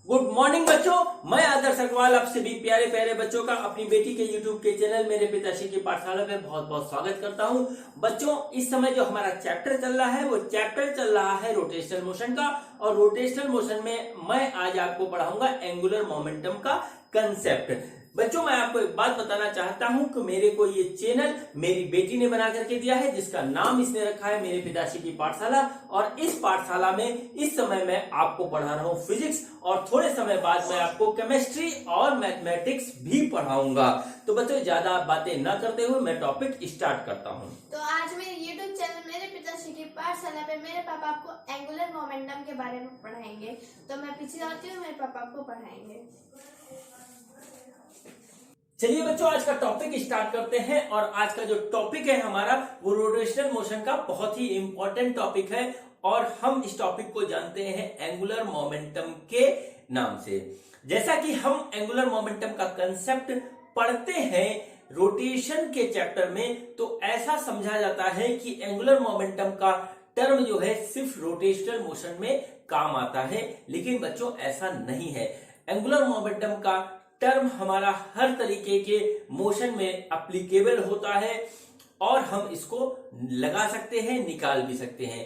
Good morning बच्चों, मैं आदर्श अग्रवाल आप सभी प्यारे प्यारे बच्चों का अपनी बेटी के यूट्यूब के चैनल मेरे पिताश्री की पाठशाला में बहुत बहुत स्वागत करता हूं। बच्चों, इस समय जो हमारा चैप्टर चल रहा है वो चैप्टर चल रहा है रोटेशनल मोशन का। और रोटेशनल मोशन में मैं आज आपको पढ़ाऊंगा एंगुलर मोमेंटम का कंसेप्ट। बच्चों, मैं आपको एक बात बताना चाहता हूं कि मेरे को ये चैनल मेरी बेटी ने बना करके दिया है, जिसका नाम इसने रखा है मेरे पिताश्री की पाठशाला। और इस पाठशाला में इस समय मैं आपको पढ़ा रहा हूं फिजिक्स, और थोड़े समय बाद मैं आपको केमिस्ट्री और मैथमेटिक्स भी पढ़ाऊंगा। तो बच्चों, ज्यादा बातें न करते हुए मैं टॉपिक स्टार्ट करता हूं। तो आज मेरे यूट्यूब चैनल मेरे पिताश्री की पाठशाला पे मेरे पापा आपको एंगुलर मोमेंटम के बारे में पढ़ाएंगे। तो मैं पीछे जाती हूँ, मेरे पापा आपको पढ़ाएंगे। चलिए बच्चों, आज का टॉपिक स्टार्ट करते हैं। और आज का जो टॉपिक है हमारा वो रोटेशनल मोशन का बहुत ही इंपॉर्टेंट टॉपिक है, और हम इस टॉपिक को जानते हैं एंगुलर मोमेंटम के नाम से। जैसा कि हम एंगुलर मोमेंटम का कंसेप्ट पढ़ते हैं रोटेशन के चैप्टर में, तो ऐसा समझा जाता है कि एंगुलर मोमेंटम का टर्म जो है सिर्फ रोटेशनल मोशन में काम आता है। लेकिन बच्चों, ऐसा नहीं है। एंगुलर मोमेंटम का टर्म हमारा हर तरीके के मोशन में एप्लीकेबल होता है, और हम इसको लगा सकते हैं, निकाल भी सकते हैं।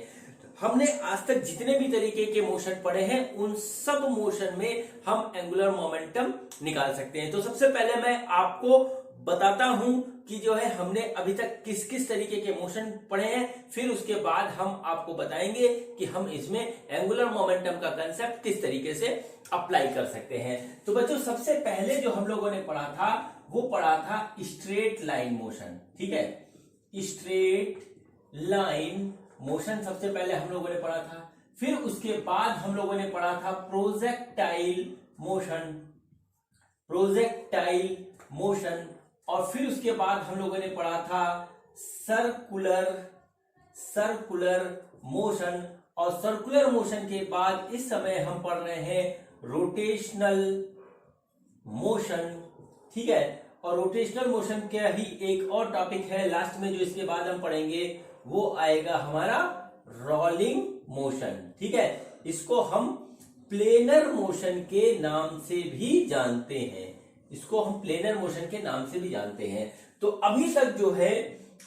हमने आज तक जितने भी तरीके के मोशन पढ़े हैं उन सब मोशन में हम एंगुलर मोमेंटम निकाल सकते हैं। तो सबसे पहले मैं आपको बताता हूं कि जो है हमने अभी तक किस किस तरीके के मोशन पढ़े हैं, फिर उसके बाद हम आपको बताएंगे कि हम इसमें एंगुलर मोमेंटम का कंसेप्ट किस तरीके से अप्लाई कर सकते हैं। तो बच्चों, सबसे पहले जो हम लोगों ने पढ़ा था वो पढ़ा था स्ट्रेट लाइन मोशन। ठीक है, स्ट्रेट लाइन मोशन सबसे पहले हम लोगों ने पढ़ा था। फिर उसके बाद हम लोगों ने पढ़ा था प्रोजेक्टाइल मोशन, प्रोजेक्टाइल मोशन। और फिर उसके बाद हम लोगों ने पढ़ा था सर्कुलर, सर्कुलर मोशन। और सर्कुलर मोशन के बाद इस समय हम पढ़ रहे हैं रोटेशनल मोशन। ठीक है, और रोटेशनल मोशन का ही एक और टॉपिक है लास्ट में जो इसके बाद हम पढ़ेंगे, वो आएगा हमारा रोलिंग मोशन। ठीक है, इसको हम प्लेनर मोशन के नाम से भी जानते हैं, इसको हम प्लेनर मोशन के नाम से भी जानते हैं। तो अभी तक जो है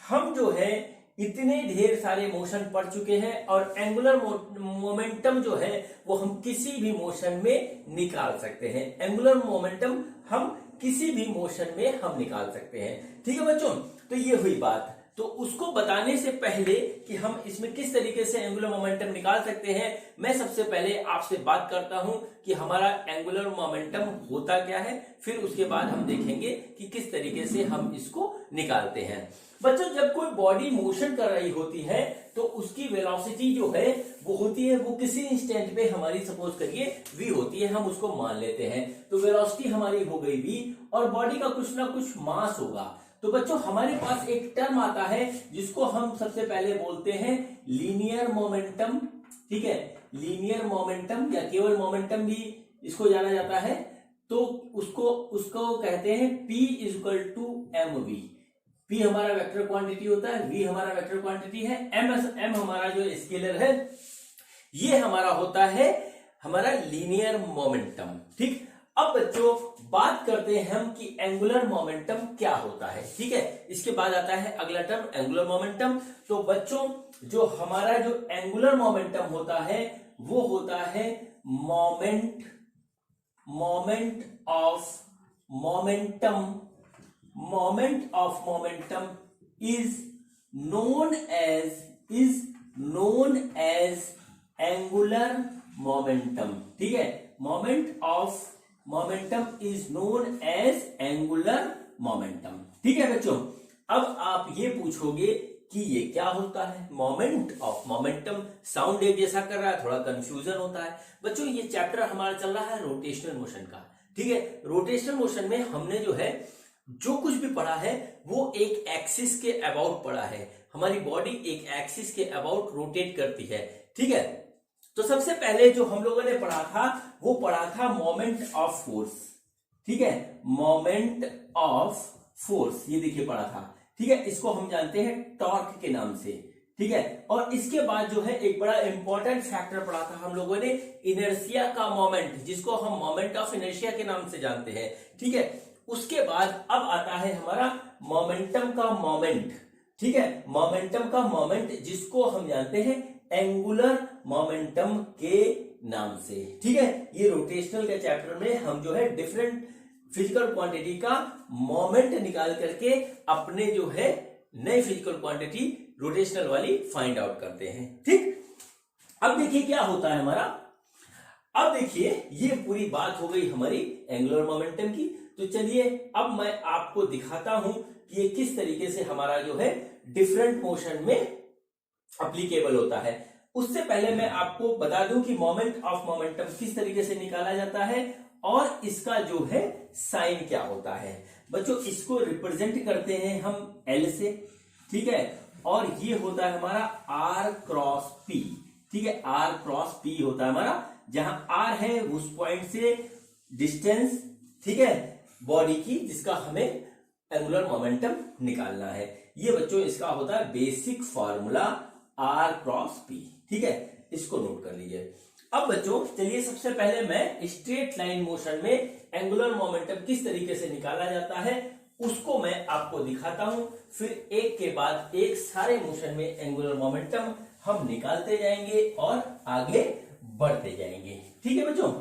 हम जो है इतने ढेर सारे मोशन पढ़ चुके हैं, और एंगुलर मोमेंटम जो है वो हम किसी भी मोशन में निकाल सकते हैं। एंगुलर मोमेंटम हम किसी भी मोशन में हम निकाल सकते हैं। ठीक है बच्चों, तो ये हुई बात। तो उसको बताने से पहले कि हम इसमें किस तरीके से एंगुलर मोमेंटम निकाल सकते हैं, मैं सबसे पहले आपसे बात करता हूं कि हमारा एंगुलर मोमेंटम होता क्या है। फिर उसके बाद हम देखेंगे कि किस तरीके से हम इसको निकालते हैं। बच्चों, जब कोई बॉडी मोशन कर रही होती है तो उसकी वेलोसिटी जो है वो होती है, वो किसी इंस्टेंट पे हमारी सपोज करिए v होती है, हम उसको मान लेते हैं। तो वेलोसिटी हमारी हो गई v, और बॉडी का कुछ ना कुछ मास होगा। तो बच्चों, हमारे पास एक टर्म आता है जिसको हम सबसे पहले बोलते हैं लीनियर मोमेंटम। ठीक है, लीनियर मोमेंटम या केवल मोमेंटम भी इसको जाना जाता है। तो उसको कहते हैं P = mv। P हमारा वेक्टर क्वांटिटी होता है, V हमारा वेक्टर क्वांटिटी है, m हमारा जो स्केलर है, ये हमारा होता है हमारा लीनियर मोमेंटम। ठीक, अब बच्चों बात करते हैं हम कि एंगुलर मोमेंटम क्या होता है। ठीक है, इसके बाद आता है अगला टर्म एंगुलर मोमेंटम। तो बच्चों, जो हमारा जो एंगुलर मोमेंटम होता है वो होता है moment of momentum. Moment of momentum is known as angular momentum. ठीक है, moment of momentum is known as angular momentum. ठीक है बच्चों, अब आप ये पूछोगे कि ये क्या होता है मोमेंट ऑफ मोमेंटम। साउंड एक जैसा कर रहा है, थोड़ा कंफ्यूजन होता है। बच्चों, ये चैप्टर हमारा चल रहा है रोटेशनल मोशन का। ठीक है, रोटेशनल मोशन में हमने जो है जो कुछ भी पढ़ा है वो एक एक्सिस के अबाउट पढ़ा है। हमारी बॉडी एक एक्सिस के अबाउट रोटेट करती है। ठीक है, तो सबसे पहले जो हम लोगों ने पढ़ा था वो पढ़ा था मोमेंट ऑफ फोर्स। ठीक है, मोमेंट ऑफ फोर्स, ये देखिए पढ़ा था। ठीक है, इसको हम जानते हैं टॉर्क के नाम से। ठीक है। और इसके बाद जो है एक बड़ा इंपॉर्टेंट फैक्टर पढ़ा था हम लोगों ने, इनर्शिया का मोमेंट, जिसको हम मोमेंट ऑफ इनर्शिया के नाम से जानते हैं, ठीक है। उसके बाद अब आता है हमारा मोमेंटम का मोमेंट, ठीक है, मोमेंटम का मोमेंट जिसको हम जानते हैं एंगुलर मोमेंटम के नाम से, ठीक है। ये रोटेशनल के चैप्टर में हम जो है डिफरेंट फिजिकल क्वांटिटी का मोमेंट निकाल करके अपने जो है नई फिजिकल क्वांटिटी रोटेशनल वाली फाइंड आउट करते हैं, ठीक। अब देखिए क्या होता है हमारा, अब देखिए ये पूरी बात हो गई हमारी एंगुलर मोमेंटम की। तो चलिए अब मैं आपको दिखाता हूं कि ये किस तरीके से हमारा जो है डिफरेंट मोशन में एप्लीकेबल होता है। उससे पहले मैं आपको बता दूं कि मोमेंट ऑफ मोमेंटम किस तरीके से निकाला जाता है और इसका जो है साइन क्या होता है। बच्चों इसको रिप्रेजेंट करते हैं हम एल से, ठीक है, और ये होता है हमारा आर क्रॉस पी, ठीक है, आर क्रॉस पी होता है हमारा, जहां आर है उस पॉइंट से डिस्टेंस, ठीक है, बॉडी की, जिसका हमें एंगुलर मोमेंटम निकालना है। ये बच्चों इसका होता है basic formula R cross P, ठीक है, इसको नोट कर लीजिए। अब बच्चों चलिए सबसे पहले मैं स्ट्रेट लाइन मोशन में एंगुलर मोमेंटम किस तरीके से निकाला जाता है उसको मैं आपको दिखाता हूं, फिर एक के बाद एक सारे मोशन में एंगुलर मोमेंटम हम निकालते जाएंगे और आगे बढ़ते जाएंगे, ठीक है बच्चों।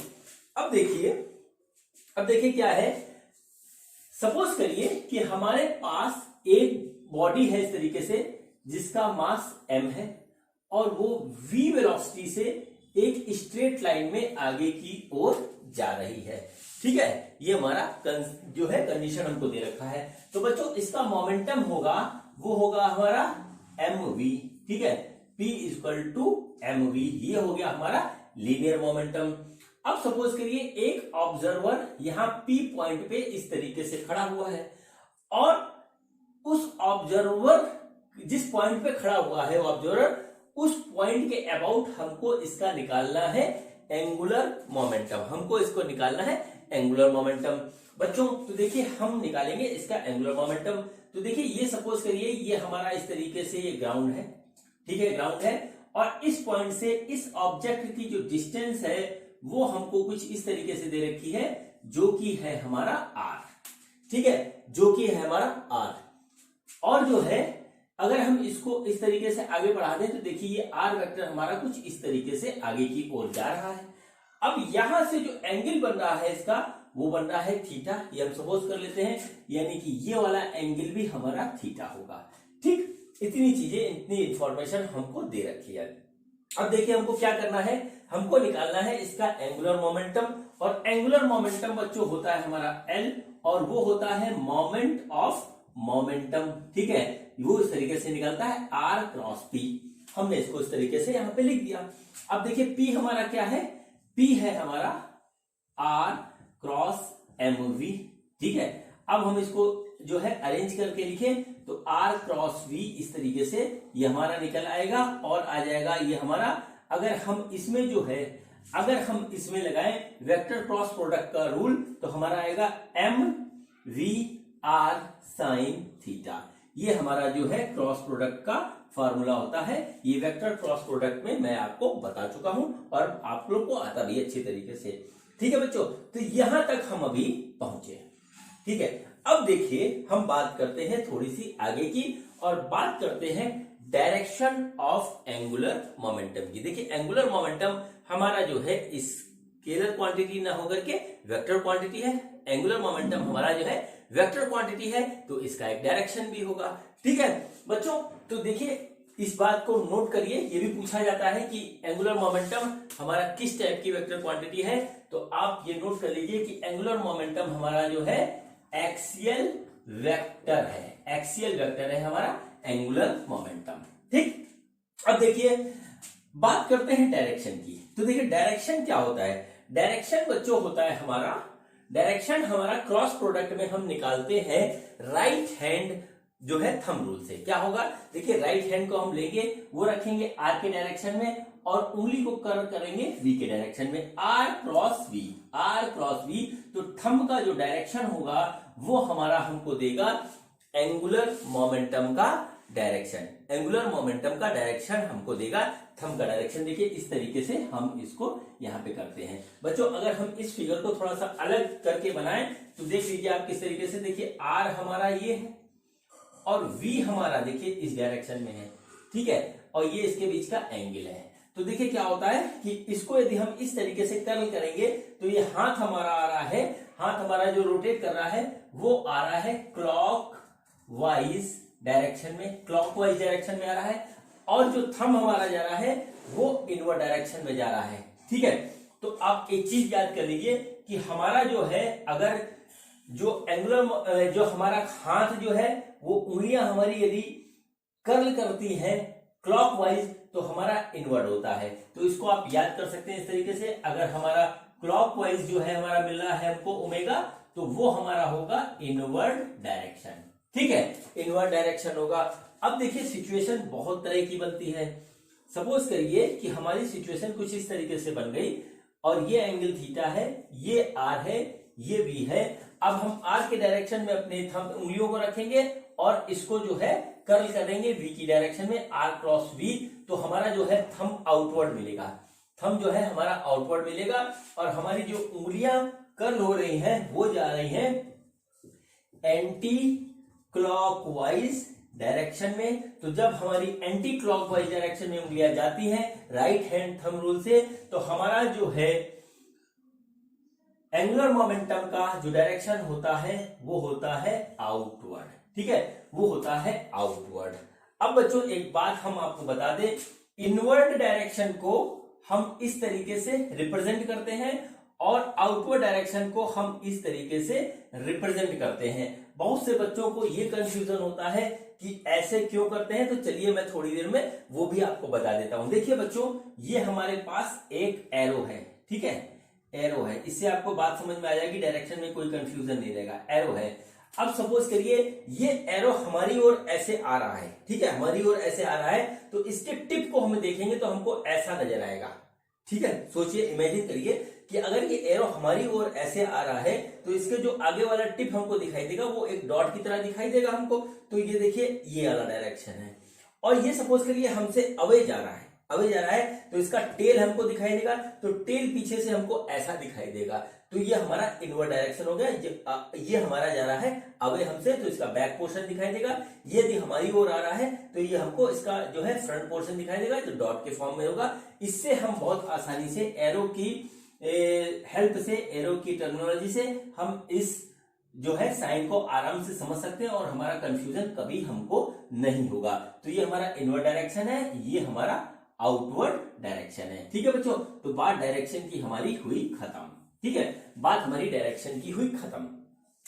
अब देखिए क्या है, सपोज करिए कि हमारे पास एक बॉडी है इस तरीके से जिसका मास m है और वो v वेलोसिटी से एक स्ट्रेट लाइन में आगे की ओर जा रही है, ठीक है। ये हमारा जो है कंडीशन हमको दे रखा है। तो बच्चों इसका मोमेंटम होगा, वो होगा हमारा mv, ठीक है, p इक्वल टू mv, ये हो गया हमारा लीनियर मोमेंटम। अब सपोज करिए एक ऑब्जर्वर यहां P पॉइंट पे इस तरीके से खड़ा हुआ है और उस ऑब्जर्वर जिस पॉइंट पे खड़ा हुआ है ऑब्जर्वर, उस पॉइंट के अबाउट हमको इसका निकालना है एंगुलर मोमेंटम, हमको इसको निकालना है एंगुलर मोमेंटम। बच्चों तो देखिए हम निकालेंगे इसका एंगुलर मोमेंटम। तो देखिए ये सपोज करिए ये हमारा इस तरीके से ये ग्राउंड है, ठीक है, ग्राउंड है, और इस पॉइंट से इस ऑब्जेक्ट की जो डिस्टेंस है वो हमको कुछ इस तरीके से दे रखी है, जो कि है हमारा r, ठीक है, जो कि है हमारा r। और जो है अगर हम इसको इस तरीके से आगे बढ़ा दें तो देखिए ये r वेक्टर हमारा कुछ इस तरीके से आगे की ओर जा रहा है। अब यहां से जो एंगल बन रहा है इसका वो बन रहा है थीटा, ये हम सपोज कर लेते हैं, यानी कि ये वाला एंगल भी हमारा थीटा होगा, ठीक। इतनी चीजें, इतनी इंफॉर्मेशन हमको दे रखी है। अब देखिए हमको क्या करना है, हमको निकालना है इसका एंगुलर मोमेंटम, और एंगुलर मोमेंटम बच्चों होता है हमारा L और वो होता है मोमेंट ऑफ मोमेंटम, ठीक है, वो इस तरीके से निकलता है R क्रॉस P। हमने इसको इस तरीके से यहां पे लिख दिया। अब देखिए P हमारा क्या है, P है हमारा R क्रॉस mv, ठीक है। अब हम इसको जो है अरेंज करके लिखें तो R क्रॉस V इस तरीके से ये हमारा निकल आएगा और आ जाएगा ये हमारा, अगर हम इसमें जो है अगर हम इसमें लगाएं वेक्टर क्रॉस प्रोडक्ट का रूल तो हमारा आएगा mv/r sin थीटा। ये हमारा जो है क्रॉस प्रोडक्ट का फार्मूला होता है। ये वेक्टर क्रॉस प्रोडक्ट में मैं आपको बता चुका हूं और आप लोग को आता भी अच्छी तरीके से, ठीक है बच्चों। तो यहां तक हम अभी पहुंचे, ठीक है। अब देखिए हम बात करते हैं थोड़ी सी आगे की और बात करते हैं डायरेक्शन ऑफ एंगुलर मोमेंटम की। देखिए एंगुलर मोमेंटम हमारा जो है स्केलर क्वांटिटी ना होकर के वेक्टर क्वांटिटी है। एंगुलर मोमेंटम हमारा जो है वेक्टर क्वांटिटी है तो इसका एक डायरेक्शन भी होगा, ठीक है बच्चों। तो देखिए इस बात को नोट करिए, ये भी पूछा जाता है कि एंगुलर मोमेंटम हमारा किस टाइप की वेक्टर क्वांटिटी है, तो आप ये नोट कर लीजिए कि एंगुलर मोमेंटम हमारा जो है एक्सियल वेक्टर है, एक्सियल वेक्टर है हमारा एंगुलर मोमेंटम, ठीक। अब देखिए बात करते हैं डायरेक्शन की। तो देखिए डायरेक्शन क्या होता है, डायरेक्शन बच्चों होता है हमारा, डायरेक्शन हमारा क्रॉस प्रोडक्ट में हम निकालते हैं राइट हैंड जो है थंब रूल से। क्या होगा, देखिए राइट हैंड को हम लेंगे, वो रखेंगे आर के डायरेक्शन में और उंगली को कर्व करेंगे वी के डायरेक्शन में, R cross V, R cross V. तो थंब का जो डायरेक्शन होगा वो हमारा हमको देगा एंगुलर मोमेंटम का डायरेक्शन, एंगुलर मोमेंटम का डायरेक्शन हमको देगा। थंब का डायरेक्शन देखिए इस तरीके से हम इसको यहाँ पे करते हैं। बच्चों अगर हम इस फिगर को थोड़ा सा अलग करके बनाएं तो देख लीजिए आप किस तरीके से, देखिए आर हमारा ये है और वी हमारा देखिए इस डायरेक्शन में है, ठीक है, और ये इसके बीच का एंगल है। तो देखिए क्या होता है कि इसको यदि हम इस तरीके से कर्ल करेंगे तो ये हाथ हमारा आ रहा है, हाथ हमारा जो रोटेट कर रहा है वो आ रहा है क्लॉक वाइज डायरेक्शन में, क्लॉकवाइज डायरेक्शन में आ रहा है, और जो थंब हमारा जा रहा है वो इनवर्ट डायरेक्शन में जा रहा है, ठीक है। तो आप एक चीज याद कर लीजिए कि हमारा जो है, अगर जो एंगुलर जो हमारा हाथ जो है वो उंगलियां हमारी यदि कर्ल करती हैं क्लॉकवाइज तो हमारा इनवर्ट होता है। तो इसको आप याद कर सकते हैं इस तरीके से, अगर हमारा क्लॉकवाइज जो है हमारा मिल रहा है हमको ओमेगा, तो वो हमारा होगा इनवर्ट डायरेक्शन, ठीक है, इनवर्ट डायरेक्शन होगा। अब देखिए सिचुएशन बहुत तरह की बनती है। सपोज करिए कि हमारी सिचुएशन कुछ इस तरीके से बन गई और ये एंगल थीटा है, ये आर है, ये वी है। अब हम आर के डायरेक्शन में अपने थंब उंगलियों को रखेंगे और इसको जो है कर्ल करेंगे वी की डायरेक्शन में, आर क्रॉस वी, तो हमारा जो है थंब आउटवर्ड मिलेगा, थंब जो है हमारा आउटवर्ड मिलेगा, और हमारी जो उंगलियां कर्ल हो रही हैं वो जा रही हैं एंटी क्लॉकवाइज डायरेक्शन में। तो जब हमारी एंटी क्लॉकवाइज डायरेक्शन में उंगलियां जाती हैं राइट हैंड थंब रूल से, तो हमारा जो है एंगुलर मोमेंटम का जो डायरेक्शन होता है वो होता है आउटवर्ड, ठीक है, वो होता है आउटवर्ड। अब बच्चों एक बात हम आपको बता दें, इनवर्ड डायरेक्शन को हम इस तरीके से रिप्रेजेंट करते हैं और आउटवर्ड डायरेक्शन को हम इस तरीके से रिप्रेजेंट करते हैं। बहुत से बच्चों को ये कंफ्यूजन होता है कि ऐसे क्यों करते हैं, तो चलिए मैं थोड़ी देर में वो भी आपको बता देता हूं। देखिए बच्चों ये हमारे पास एक एरो है, ठीक है, एरो है, इससे आपको बात समझ में आ जाएगी, डायरेक्शन में कोई कंफ्यूजन नहीं रहेगा, एरो है। अब सपोज करिए ये एरो हमारी ओर ऐसे आ रहा है, ठीक है, हमारी ओर ऐसे आ रहा है, तो इसके टिप को हम देखेंगे तो हमको ऐसा नजर आएगा, ठीक है। सोचिए, इमेजिन करिए कि अगर ये एरो हमारी ओर ऐसे आ रहा है तो इसके जो आगे वाला टिप हमको दिखाई देगा वो एक डॉट की तरह दिखाई देगा हमको। तो ये देखिए ये वाला डायरेक्शन है, और ये सपोज करिए हमसे अवे जा रहा है, अवे जा रहा है, तो इसका टेल हमको दिखाई देगा, तो टेल पीछे से हमको ऐसा दिखाई देगा, तो ये हमारा इनवर्ट डायरेक्शन हो गया। ये हमारा जा रहा है अवे हमसे, तो इसका बैक पोर्शन दिखाई देगा। ये यदि हमारी ओर आ रहा है तो ये हमको इसका जो है फ्रंट पोर्शन दिखाई देगा, जो डॉट के फॉर्म में होगा। इससे हम बहुत आसानी से एरो की हेल्प से, एरो की टर्मिनोलॉजी से हम इस जो है साइन को आराम से समझ सकते हैं और हमारा कंफ्यूजन कभी हमको नहीं होगा। तो ये हमारा इनवर्ट डायरेक्शन है, ये हमारा आउटवर्ड डायरेक्शन है, ठीक है बच्चों। तो बात डायरेक्शन की हमारी हुई खत्म, ठीक है, बात हमारी डायरेक्शन की हुई खत्म।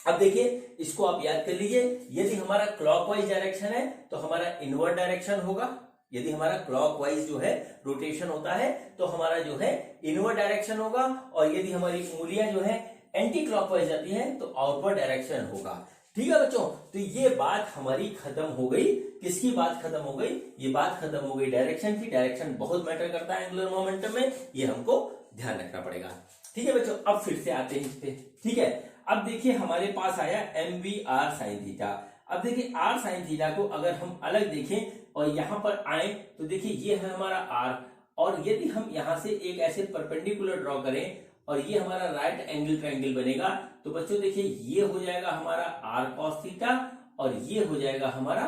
अब देखिए इसको आप याद कर लीजिए, यदि हमारा क्लॉकवाइज डायरेक्शन है तो हमारा इनवर्ट डायरेक्शन होगा, यदि हमारा क्लॉकवाइज जो है रोटेशन होता है तो हमारा जो है इनवर्ट डायरेक्शन होगा, और यदि हमारी उंगलियां जो है एंटी क्लॉकवाइज जाती हैं तो आउटवर्ड डायरेक्शन होगा, ठीक है बच्चों। तो ये बात हमारी खत्म हो गई। किसकी बात खत्म हो गई? ये बात खत्म हो गई डायरेक्शन की। डायरेक्शन बहुत मैटर करता है एंगुलर मोमेंटम में, ये हमको ध्यान रखना पड़ेगा, ठीक है बच्चों। अब फिर से आते हैं इस पे, ठीक है। अब देखिए हमारे पास आया M V R sine theta. अब देखिए आर साइन थीटा को अगर हम अलग देखें और यहां पर आए तो देखिए ये है हमारा आर, और यदि हम यहां से एक ऐसे परपेंडिकुलर ड्रॉ करें और ये हमारा राइट एंगल ट्रायंगल बनेगा, तो बच्चों देखिए ये हो जाएगा हमारा आर कॉस थीटा और ये हो जाएगा हमारा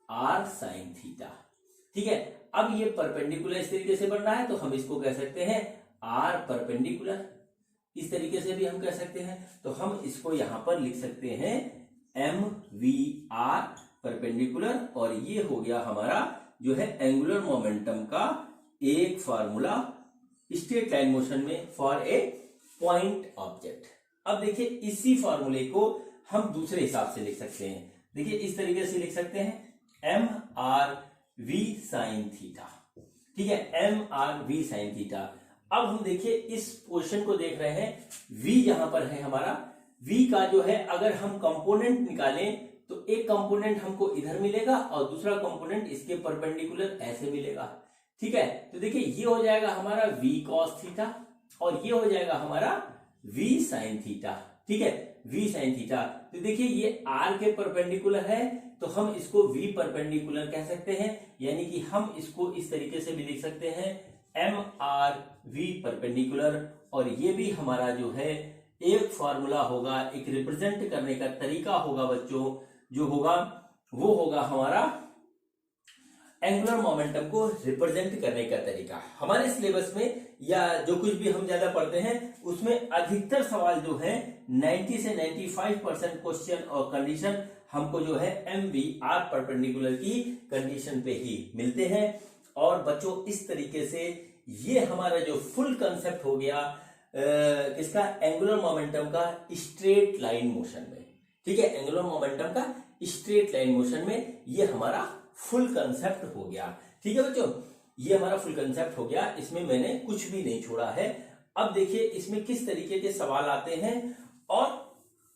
आर साइन थीटा, ठीक है। अब ये परपेंडिकुलर इस तरीके से बन रहा है तो हम इसको कह सकते हैं आर परपेंडिकुलर, इस तरीके से भी हम कह सकते हैं। तो हम इसको यहां पर लिख सकते हैं एम वी आर परपेंडिकुलर, और ये हो गया हमारा जो है एंगुलर मोमेंटम का एक फार्मूला स्ट्रेट लाइन मोशन में फॉर ए पॉइंट ऑब्जेक्ट। अब देखिए इसी फार्मूले को हम दूसरे हिसाब से लिख सकते हैं। देखिए इस तरीके से लिख सकते हैं M R V sine theta, ठीक है, M R V sine theta. अब हम देखिए इस पोर्शन को देख रहे हैं, v यहां पर है हमारा, v का जो है अगर हम कंपोनेंट निकालें तो एक कंपोनेंट हमको इधर मिलेगा और दूसरा कंपोनेंट इसके परपेंडिकुलर ऐसे मिलेगा, ठीक है। तो देखिए ये हो जाएगा हमारा v cos थीटा और ये हो जाएगा हमारा v sin थीटा। ठीक है, v sin थीटा। तो देखिए ये r के परपेंडिकुलर है तो हम इसको v परपेंडिकुलर कह सकते हैं, यानी कि हम इसको इस तरीके से भी लिख सकते हैं mr v परपेंडिकुलर। और ये भी हमारा जो है एक फॉर्मूला होगा, एक रिप्रेजेंट करने का तरीका होगा बच्चों, जो होगा वो होगा हमारा एंगुलर मोमेंटम को रिप्रेजेंट करने का तरीका। हमारे सिलेबस में या जो कुछ भी हम ज्यादा पढ़ते हैं उसमें अधिकतर सवाल जो है 90 से 95% क्वेश्चन और कंडीशन हमको जो है MVR परपेंडिकुलर की कंडीशन पे ही मिलते हैं। और बच्चों इस तरीके से ये हमारा जो फुल कंसेप्ट हो गया किसका, एंगुलर मोमेंटम का स्ट्रेट लाइन मोशन में। ठीक है, एंगुलर मोमेंटम का स्ट्रेट लाइन मोशन में ये हमारा फुल कंसेप्ट हो गया। ठीक है बच्चों, ये हमारा फुल कंसेप्ट हो गया, इसमें मैंने कुछ भी नहीं छोड़ा है। अब देखिए इसमें किस तरीके के सवाल आते हैं और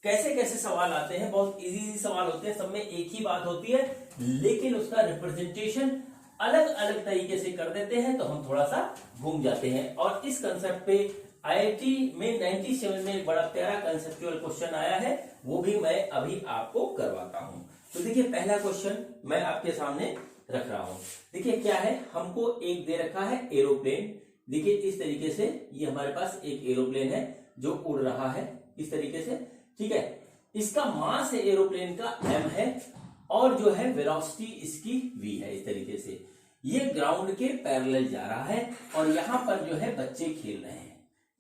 कैसे कैसे सवाल आते हैं। बहुत इजी सवाल होते हैं, सब में एक ही बात होती है, लेकिन उसका रिप्रेजेंटेशन अलग अलग तरीके से कर देते हैं तो हम थोड़ा सा घूम जाते हैं। और इस कंसेप्ट पे IIT में 97 में एक बड़ा प्यारा कंसेप्चुअल क्वेश्चन आया है, वो भी मैं अभी आपको करवाता हूं। तो देखिए पहला क्वेश्चन मैं आपके सामने रख रहा हूं। देखिए क्या है, हमको एक दे रखा है एरोप्लेन। देखिए इस तरीके से ये हमारे पास एक एरोप्लेन है जो उड़ रहा है इस तरीके से। ठीक है, इसका मास है एरोप्लेन का m है और जो है वेलोसिटी इसकी v है। इस तरीके से ये ग्राउंड के पैरेलल जा रहा है और यहाँ पर जो है बच्चे खेल रहे हैं।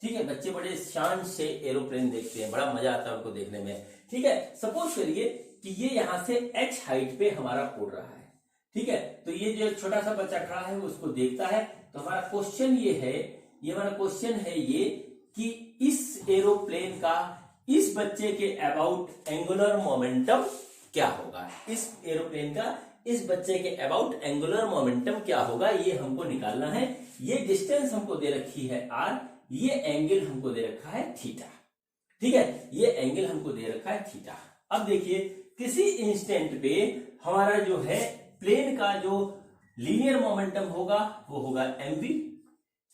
ठीक है, बच्चे बड़े शान से एरोप्लेन देखते हैं, बड़ा मजा आता है उनको देखने में। ठीक है, सपोज करिए कि ये यहाँ से h हाइट पे हमारा उड़ रहा है। ठीक है, तो ये जो छोटा सा बच्चा खड़ा है वो उसको देखता है। तो हमारा क्वेश्चन ये है, ये हमारा क्वेश्चन है ये कि इस एरोप्लेन का इस बच्चे के अबाउट एंगुलर मोमेंटम क्या होगा। इस एरोप्लेन का इस बच्चे के अबाउट एंगुलर मोमेंटम क्या होगा, ये हमको निकालना है। ये डिस्टेंस हमको दे रखी है r, ये एंगल हमको दे रखा है थीटा। ठीक है, ये एंगल हमको दे रखा है थीटा। अब देखिए किसी इंस्टेंट पे हमारा जो है प्लेन का जो लीनियर मोमेंटम होगा वो होगा mv।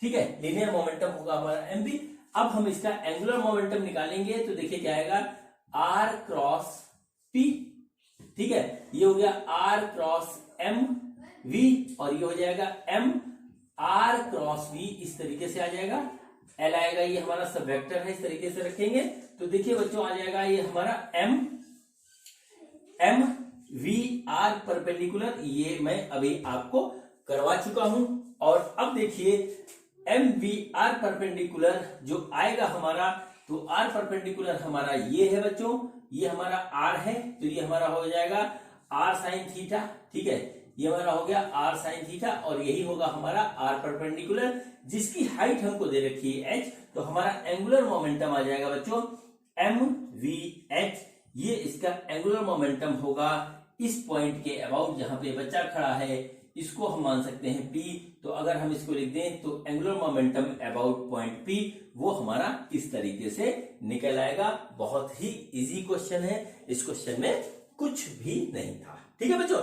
ठीक है, लीनियर मोमेंटम होगा हमारा mv। अब हम इसका एंगुलर मोमेंटम निकालेंगे तो देखिए क्या आएगा, r क्रॉस p। ठीक है, ये हो गया r क्रॉस mv और ये हो जाएगा m r क्रॉस v। इस तरीके से आ जाएगा, l आएगा, ये हमारा सब वेक्टर है, इस तरीके से रखेंगे तो देखिए बच्चों आ जाएगा ये हमारा m v r परपेंडिकुलर। ये मैं अभी आपको करवा चुका हूं। और अब देखिए m v r परपेंडिकुलर जो आएगा हमारा, तो r परपेंडिकुलर हमारा ये है बच्चों, ये हमारा r है तो ये हमारा हो जाएगा r साइन थीटा। ठीक है, ये हमारा हो गया r साइन थीटा और यही होगा हमारा r परपेंडिकुलर जिसकी हाइट हमको दे रखी है h। तो हमारा एंगुलर मोमेंटम आ जाएगा बच्चों mvh। ये इसका एंगुलर मोमेंटम होगा इस पॉइंट के अबाउट, जहां पे बच्चा खड़ा है इसको हम मान सकते हैं p। तो अगर हम इसको लिख दें तो angular momentum about point p वो हमारा इस तरीके से निकल आएगा। बहुत ही इजी क्वेश्चन है, इस क्वेश्चन में कुछ भी नहीं था। ठीक है बच्चों,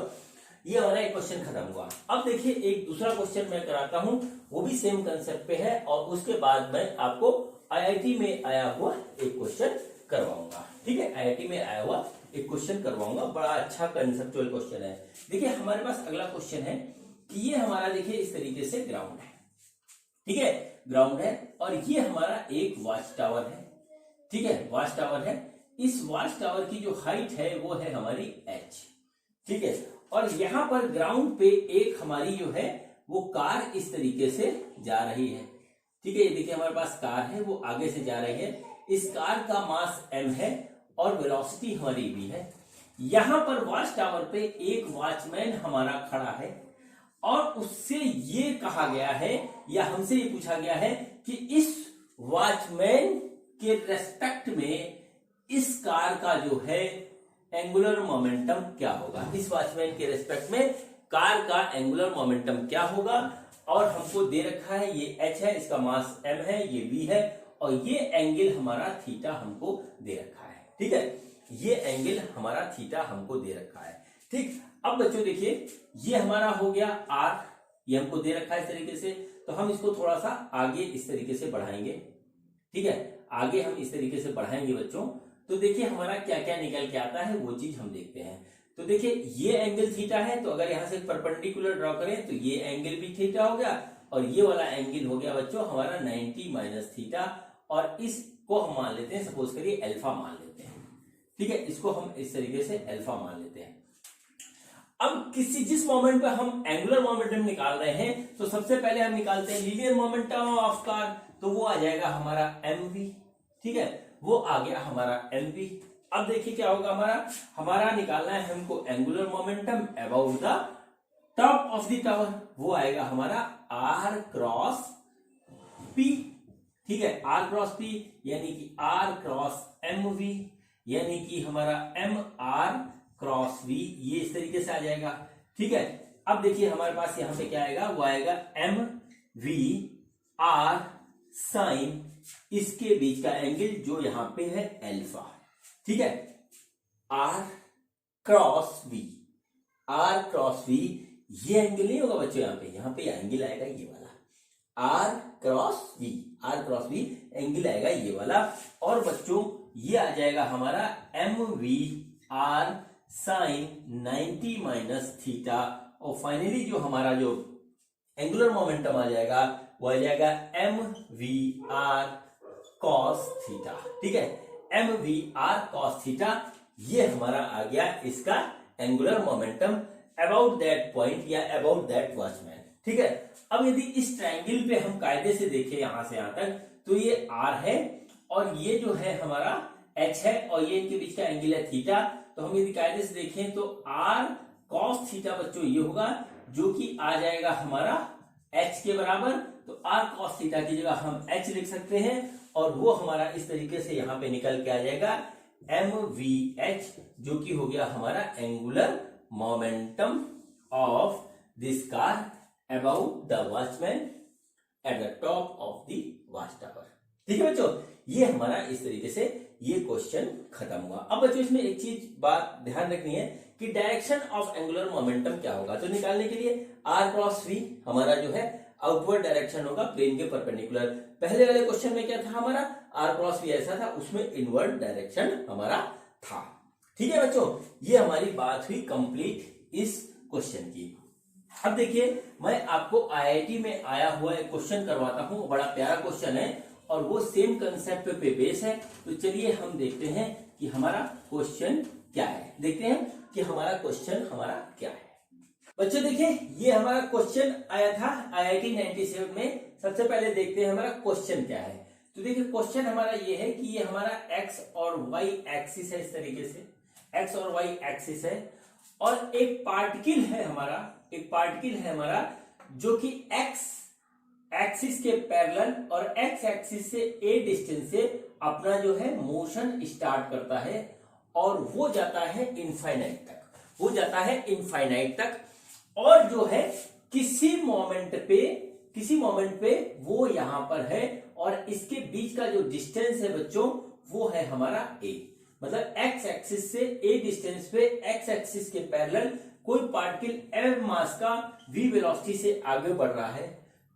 ये हमारा एक क्वेश्चन खत्म हुआ। अब देखिए एक दूसरा क्वेश्चन मैं कराता हूं, वो भी सेम कंसेप्ट पे है और उसके बाद मैं आपको IIT में आया हुआ एक क्वेश्चन करवाऊंगा। ठीक है, IIT में आया हुआ एक क्वेश्चन करवाऊंगा, बड़ा अच्छा कंसेप्चुअल क्वेश्चन है। देखिए हमारे पास अगला क्वेश्चन है कि ये हमारा देखिए इस तरीके से ग्राउंड है। ठीक है, ग्राउंड है और ये हमारा एक वॉच टावर है। ठीक है, वॉच टावर है। इस वॉच टावर की जो हाइट है वो है हमारी h। ठीक है, और यहाँ पर ग्राउंड पे एक हमारी जो है वो कार इस तरीके से जा रही है। ठीक है, ये देखिए हमारे पास कार है वो आगे से जा रही है। इस कार का मास m है और वेलोसिटी हमारी v है। यहाँ पर वॉच टावर पे एक वॉचमैन हमारा खड़ा है और उससे ये कहा गया है या हमसे ये पूछा गया है कि इस वॉचमैन के रेस्पेक्ट में इस कार का जो है एंगुलर मोमेंटम क्या होगा। इस वॉचमैन के रेस्पेक्ट में कार का एंगुलर मोमेंटम क्या होगा। और हमको दे रखा है ये h है, इसका मास m है, ये v है और ये एंगल हमारा थीटा हमको दे रखा है। ठीक है, ये एंगल हमारा थीटा हमको दे रखा है। ठीक, अब बच्चों देखिए ये हमारा हो गया r, ये हमको दे रखा है इस तरीके से। तो हम इसको थोड़ा सा आगे इस तरीके से बढ़ाएंगे। ठीक है, आगे हम इस तरीके से बढ़ाएंगे बच्चों, तो देखिए हमारा क्या क्या निकल के आता है वो चीज हम देखते हैं। तो देखिए ये एंगल थीटा है, तो अगर यहां से परपेंडिकुलर ड्रॉ करें तो ये एंगल भी थीटा हो गया और ये वाला एंगल हो गया बच्चों हमारा 90 माइनस थीटा, और इसको हम मान लेते हैं, सपोज करिए अल्फा मान लेते हैं। ठीक है, इसको हम इस तरीके से अल्फा मान लेते हैं। अब जिस मोमेंट पे हम एंगुलर मोमेंटम निकाल रहे हैं, तो सबसे पहले हम निकालते हैं लीनियर मोमेंटम ऑफ कार, तो वो आ जाएगा हमारा mv। ठीक है, वो आ गया हमारा mv। अब देखिए क्या होगा, हमारा निकालना है हमको angular momentum about the top of the tower, वो आएगा हमारा r क्रॉस p। ठीक है, r क्रॉस p यानी कि r क्रॉस mv, यानी कि हमारा mr क्रॉस v, ये इस तरीके से आ जाएगा। ठीक है, अब देखिए हमारे पास यहां पे क्या आएगा, वो आएगा mv r साइन इसके बीच का एंगल जो यहां पे है अल्फा। ठीक है, r cross v, r cross v ये एंगल नहीं होगा बच्चों, यहां पे एंगल आएगा ये वाला r cross v, r cross v angle आएगा ये वाला, और बच्चों ये आ जाएगा हमारा mv r sine 90 minus theta, और फाइनली जो हमारा जो एंगुलर मोमेंटम आ जाएगा वो आ जाएगा mvr cos थीटा। ठीक है, mvr cos थीटा, ये हमारा आ गया इसका angular momentum about that point या अबाउट दैट वॉचमैन। ठीक है, अब यदि इस ट्रायंगल पे हम कायदे से देखें यहां से यहां तक, तो ये r है और ये जो है हमारा h है और ये इनके बीच का एंगल है थीटा। तो हम यदि कायदे से देखें तो r cos थीटा बच्चों ये होगा, जो कि आ जाएगा हमारा h के बराबर। तो r cos थीटा की जगह हम h लिख सकते हैं, और वो हमारा इस तरीके से यहाँ पे निकल के आ जाएगा mvh, जो कि हो गया हमारा angular momentum of this car about the watchman at the top of the watch tower. ठीक है बच्चों, ये हमारा इस तरीके से ये क्वेश्चन खत्म हुआ। अब बच्चों इसमें एक चीज बात ध्यान रखनी है कि डायरेक्शन ऑफ एंगुलर मोमेंटम क्या होगा। तो निकालने के लिए r क्रॉस v हमारा जो है आउटवर्ड डायरेक्शन होगा प्लेन के परपेंडिकुलर। पहले वाले क्वेश्चन में क्या था, हमारा r क्रॉस v ऐसा था, उसमें इनवर्ड डायरेक्शन हमारा था। ठीक है बच्चों, ये हमारी बात हुई कंप्लीट इस क्वेश्चन की। अब देखिए मैं आपको IIT में आया हुआ एक क्वेश्चन करवाता हूं, बड़ा प्यारा क्वेश्चन है और वो सेम कंसेप्ट पे बेस है। तो चलिए हम देखते हैं कि हमारा क्वेश्चन क्या है, देखते हैं कि हमारा क्वेश्चन हमारा क्या है। बच्चों देखिए ये हमारा क्वेश्चन आया था IIT 97 में। सबसे पहले देखते हैं हमारा क्वेश्चन क्या है। तो देखिए क्वेश्चन हमारा ये है कि ये हमारा x और y एक्सिस है, इस तरीके से x और y एक्सिस है, और एक पार्टिकल है हमारा जो कि x एक्सिस के पैरेलल और x एक्सिस से a डिस्टेंस से अपना जो है मोशन स्टार्ट करता है और वो जाता है इनफाइनाइट तक, और जो है किसी मोमेंट पे वो यहां पर है, और इसके बीच का जो डिस्टेंस है बच्चों वो है हमारा a। मतलब x एक्सिस से a डिस्टेंस पे x एक्सिस के पैरेलल कोई पार्टिकल m मास का v वेलोसिटी से आगे बढ़ रहा है।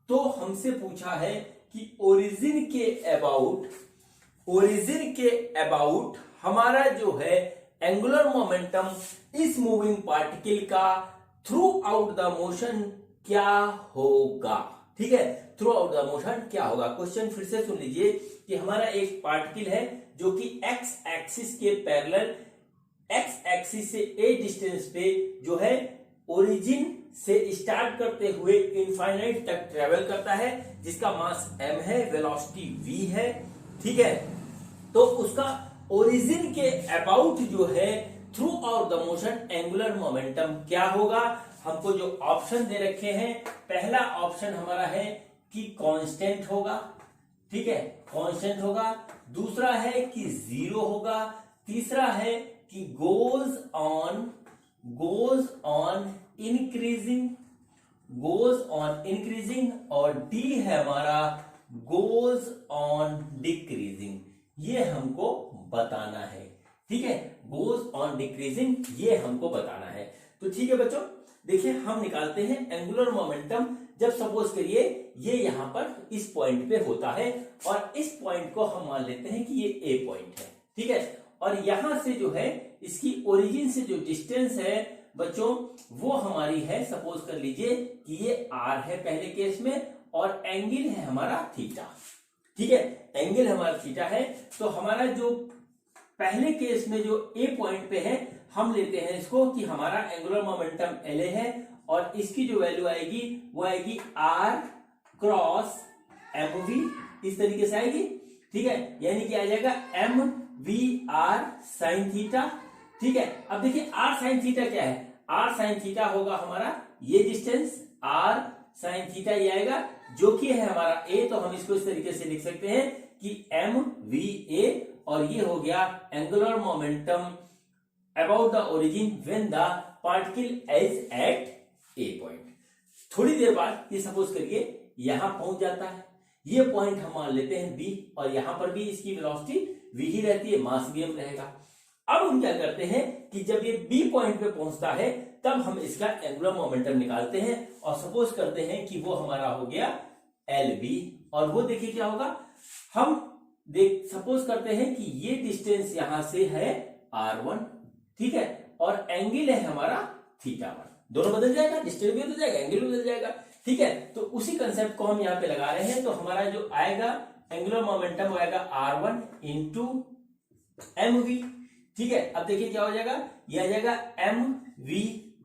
तो हमसे पूछा है कि ओरिजिन के अबाउट हमारा जो है एंगुलर मोमेंटम इस मूविंग पार्टिकल का थ्रू आउट द मोशन क्या होगा। ठीक है, थ्रू आउट द मोशन क्या होगा। क्वेश्चन फिर से सुन लीजिए कि हमारा एक पार्टिकल है जो कि x एक्सिस के पैरेलल x एक्सिस से a डिस्टेंस पे जो है ओरिजिन से स्टार्ट करते हुए इनफाइनाइट तक ट्रेवल करता है, जिसका मास m है, वेलोसिटी v है। ठीक है, तो उसका ओरिजिन के अबाउट जो है through out the motion angular momentum क्या होगा। हमको जो ऑप्शन दे रखे हैं, पहला ऑप्शन हमारा है कि कांस्टेंट होगा। ठीक है, कांस्टेंट होगा। दूसरा है कि जीरो होगा। तीसरा है कि गोज ऑन इंक्रीजिंग, और डी है हमारा गोज ऑन डिक्रीजिंग। ये हमको बताना है। ठीक है, गोज ऑन डिक्रीजिंग ये हमको बताना है। तो ठीक है बच्चों, देखिए हम निकालते हैं एंगुलर मोमेंटम जब सपोज करिए ये यहां पर इस पॉइंट पे होता है और इस पॉइंट को हम मान लेते हैं कि ये ए पॉइंट है, ठीक है। और यहां से जो है इसकी ओरिजिन से जो डिस्टेंस है बच्चों वो हमारी है, सपोज कर लीजिए कि ये आर है पहले केस में और एंगल है हमारा थीटा, ठीक है, एंगल हमारा थीटा है। तो हमारा जो पहले केस में जो ए पॉइंट पे है हम लेते हैं इसको कि हमारा एंगुलर मोमेंटम एल है और इसकी जो वैल्यू आएगी वो आएगी आर क्रॉस एम वी, इस तरीके से आएगी, ठीक है, यानी कि आ जाएगा M V R sine theta, ठीक है। अब देखिए आर साइन थीटा क्या है, आर साइन थीटा होगा हमारा ये डिस्टेंस आर साइन थीटा ये आएगा जो कि है हमारा ए, तो हम इसको इस तरीके से लिख सकते हैं कि एम वी ए और ये हो गया angular momentum about the origin when the particle is at a point. थोड़ी देर बाद ये सपोज करिए यहां पहुंच जाता है, ये पॉइंट हम मान लेते हैं बी और यहां पर भी इसकी वेलोसिटी वी ही रहती है, मास भी एम रहेगा। अब हम क्या करते हैं कि जब ये बी पॉइंट पे पहुंचता है तब हम इसका एंगुलर मोमेंटम निकालते हैं और सपोज करते हैं कि वो हमारा हो गया एल बी और वो देखिए क्या होगा, हम सपोज करते हैं कि ये डिस्टेंस यहां से है r1, ठीक है, और एंगल है हमारा थीटा 1, दोनों बदल जाएगा, डिस्टेंस भी बदल जाएगा, एंगल भी बदल जाएगा, ठीक है। तो उसी कंसेप्ट को हम यहाँ पे लगा रहे हैं, तो हमारा जो आएगा एंगुलर मोमेंटम आएगा r1 इंटू एम वी, ठीक है। अब देखिए क्या हो जाएगा, यह आ जाएगा M we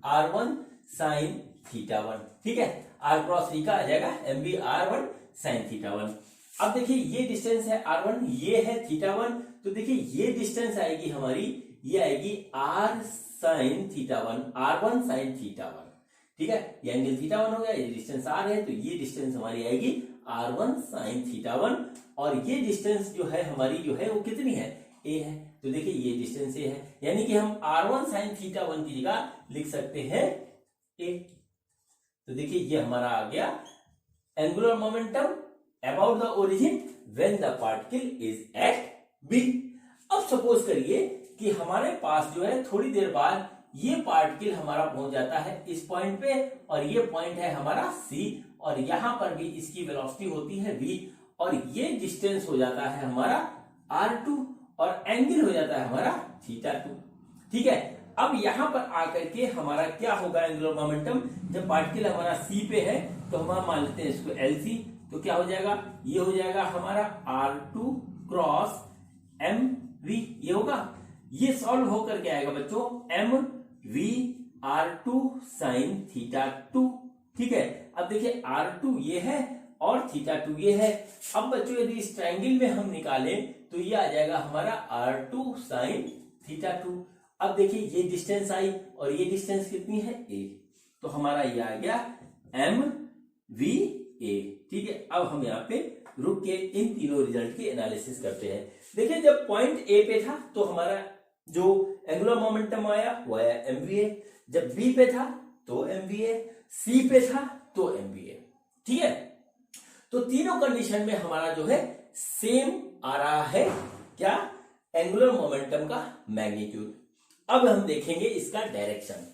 r1 sine theta 1, ठीक है, r क्रॉस v का आ जाएगा M we r1 sine theta 1। अब देखिए ये डिस्टेंस है r1, ये है थीटा 1, तो देखिए ये डिस्टेंस आएगी हमारी, ये आएगी r sine theta 1, r1 sine theta 1, ठीक है, ये एंगल थीटा 1 हो गया, ये डिस्टेंस r है, तो ये डिस्टेंस हमारी आएगी r1 साइन थीटा 1 और ये डिस्टेंस जो है हमारी जो है वो कितनी है, a है, तो देखिए ये डिस्टेंस a है, यानी कि हम r1 साइन थीटा 1 की जगह लिख सकते हैं a। तो देखिए ये हमारा आ गया angular momentum about the origin when the particle is at B. अब सपोज करिए कि हमारे पास जो है थोड़ी देर बाद ये पार्टिकल हमारा पहुंच जाता है इस पॉइंट पे और ये पॉइंट है हमारा सी और यहां पर भी इसकी वेलोसिटी होती है v और ये डिस्टेंस हो जाता है हमारा r2 और एंगल हो जाता है हमारा थीटा 2, ठीक है। अब यहां पर आकर के हमारा क्या होगा एंगुलर मोमेंटम, जब पार्टिकल हमारा सी पे है तो हम मान लेते हैं इसको LC, तो क्या हो जाएगा, ये हो जाएगा हमारा r2 क्रॉस एम वी, ये होगा, ये सॉल्व होकर के आएगा बच्चों M we r2 sine theta 2, ठीक है। अब देखिए r2 ये है और थीटा 2 ये है। अब बच्चों यदि इस ट्रायंगल में हम निकालें तो ये आ जाएगा हमारा r2 साइन थीटा 2। अब देखिए ये डिस्टेंस आई और ये डिस्टेंस कितनी है a, तो हमारा ये आ गया एम वी ए, ठीक है। अब हम यहाँ पे रुक के इन तीनों रिजल्ट की एनालिसिस करते हैं। देखिए जब पॉइंट ए पे था तो हमारा जो एंगुलर मोमेंटम आया वो आया एमवीए, जब बी पे था तो एमवीए, सी पे था तो एमवीए, ठीक है। तो तीनों कंडीशन में हमारा जो है सेम आ रहा है क्या, एंगुलर मोमेंटम का मैग्नीट्यूड। अब हम देखेंगे इसका डायरेक्शन।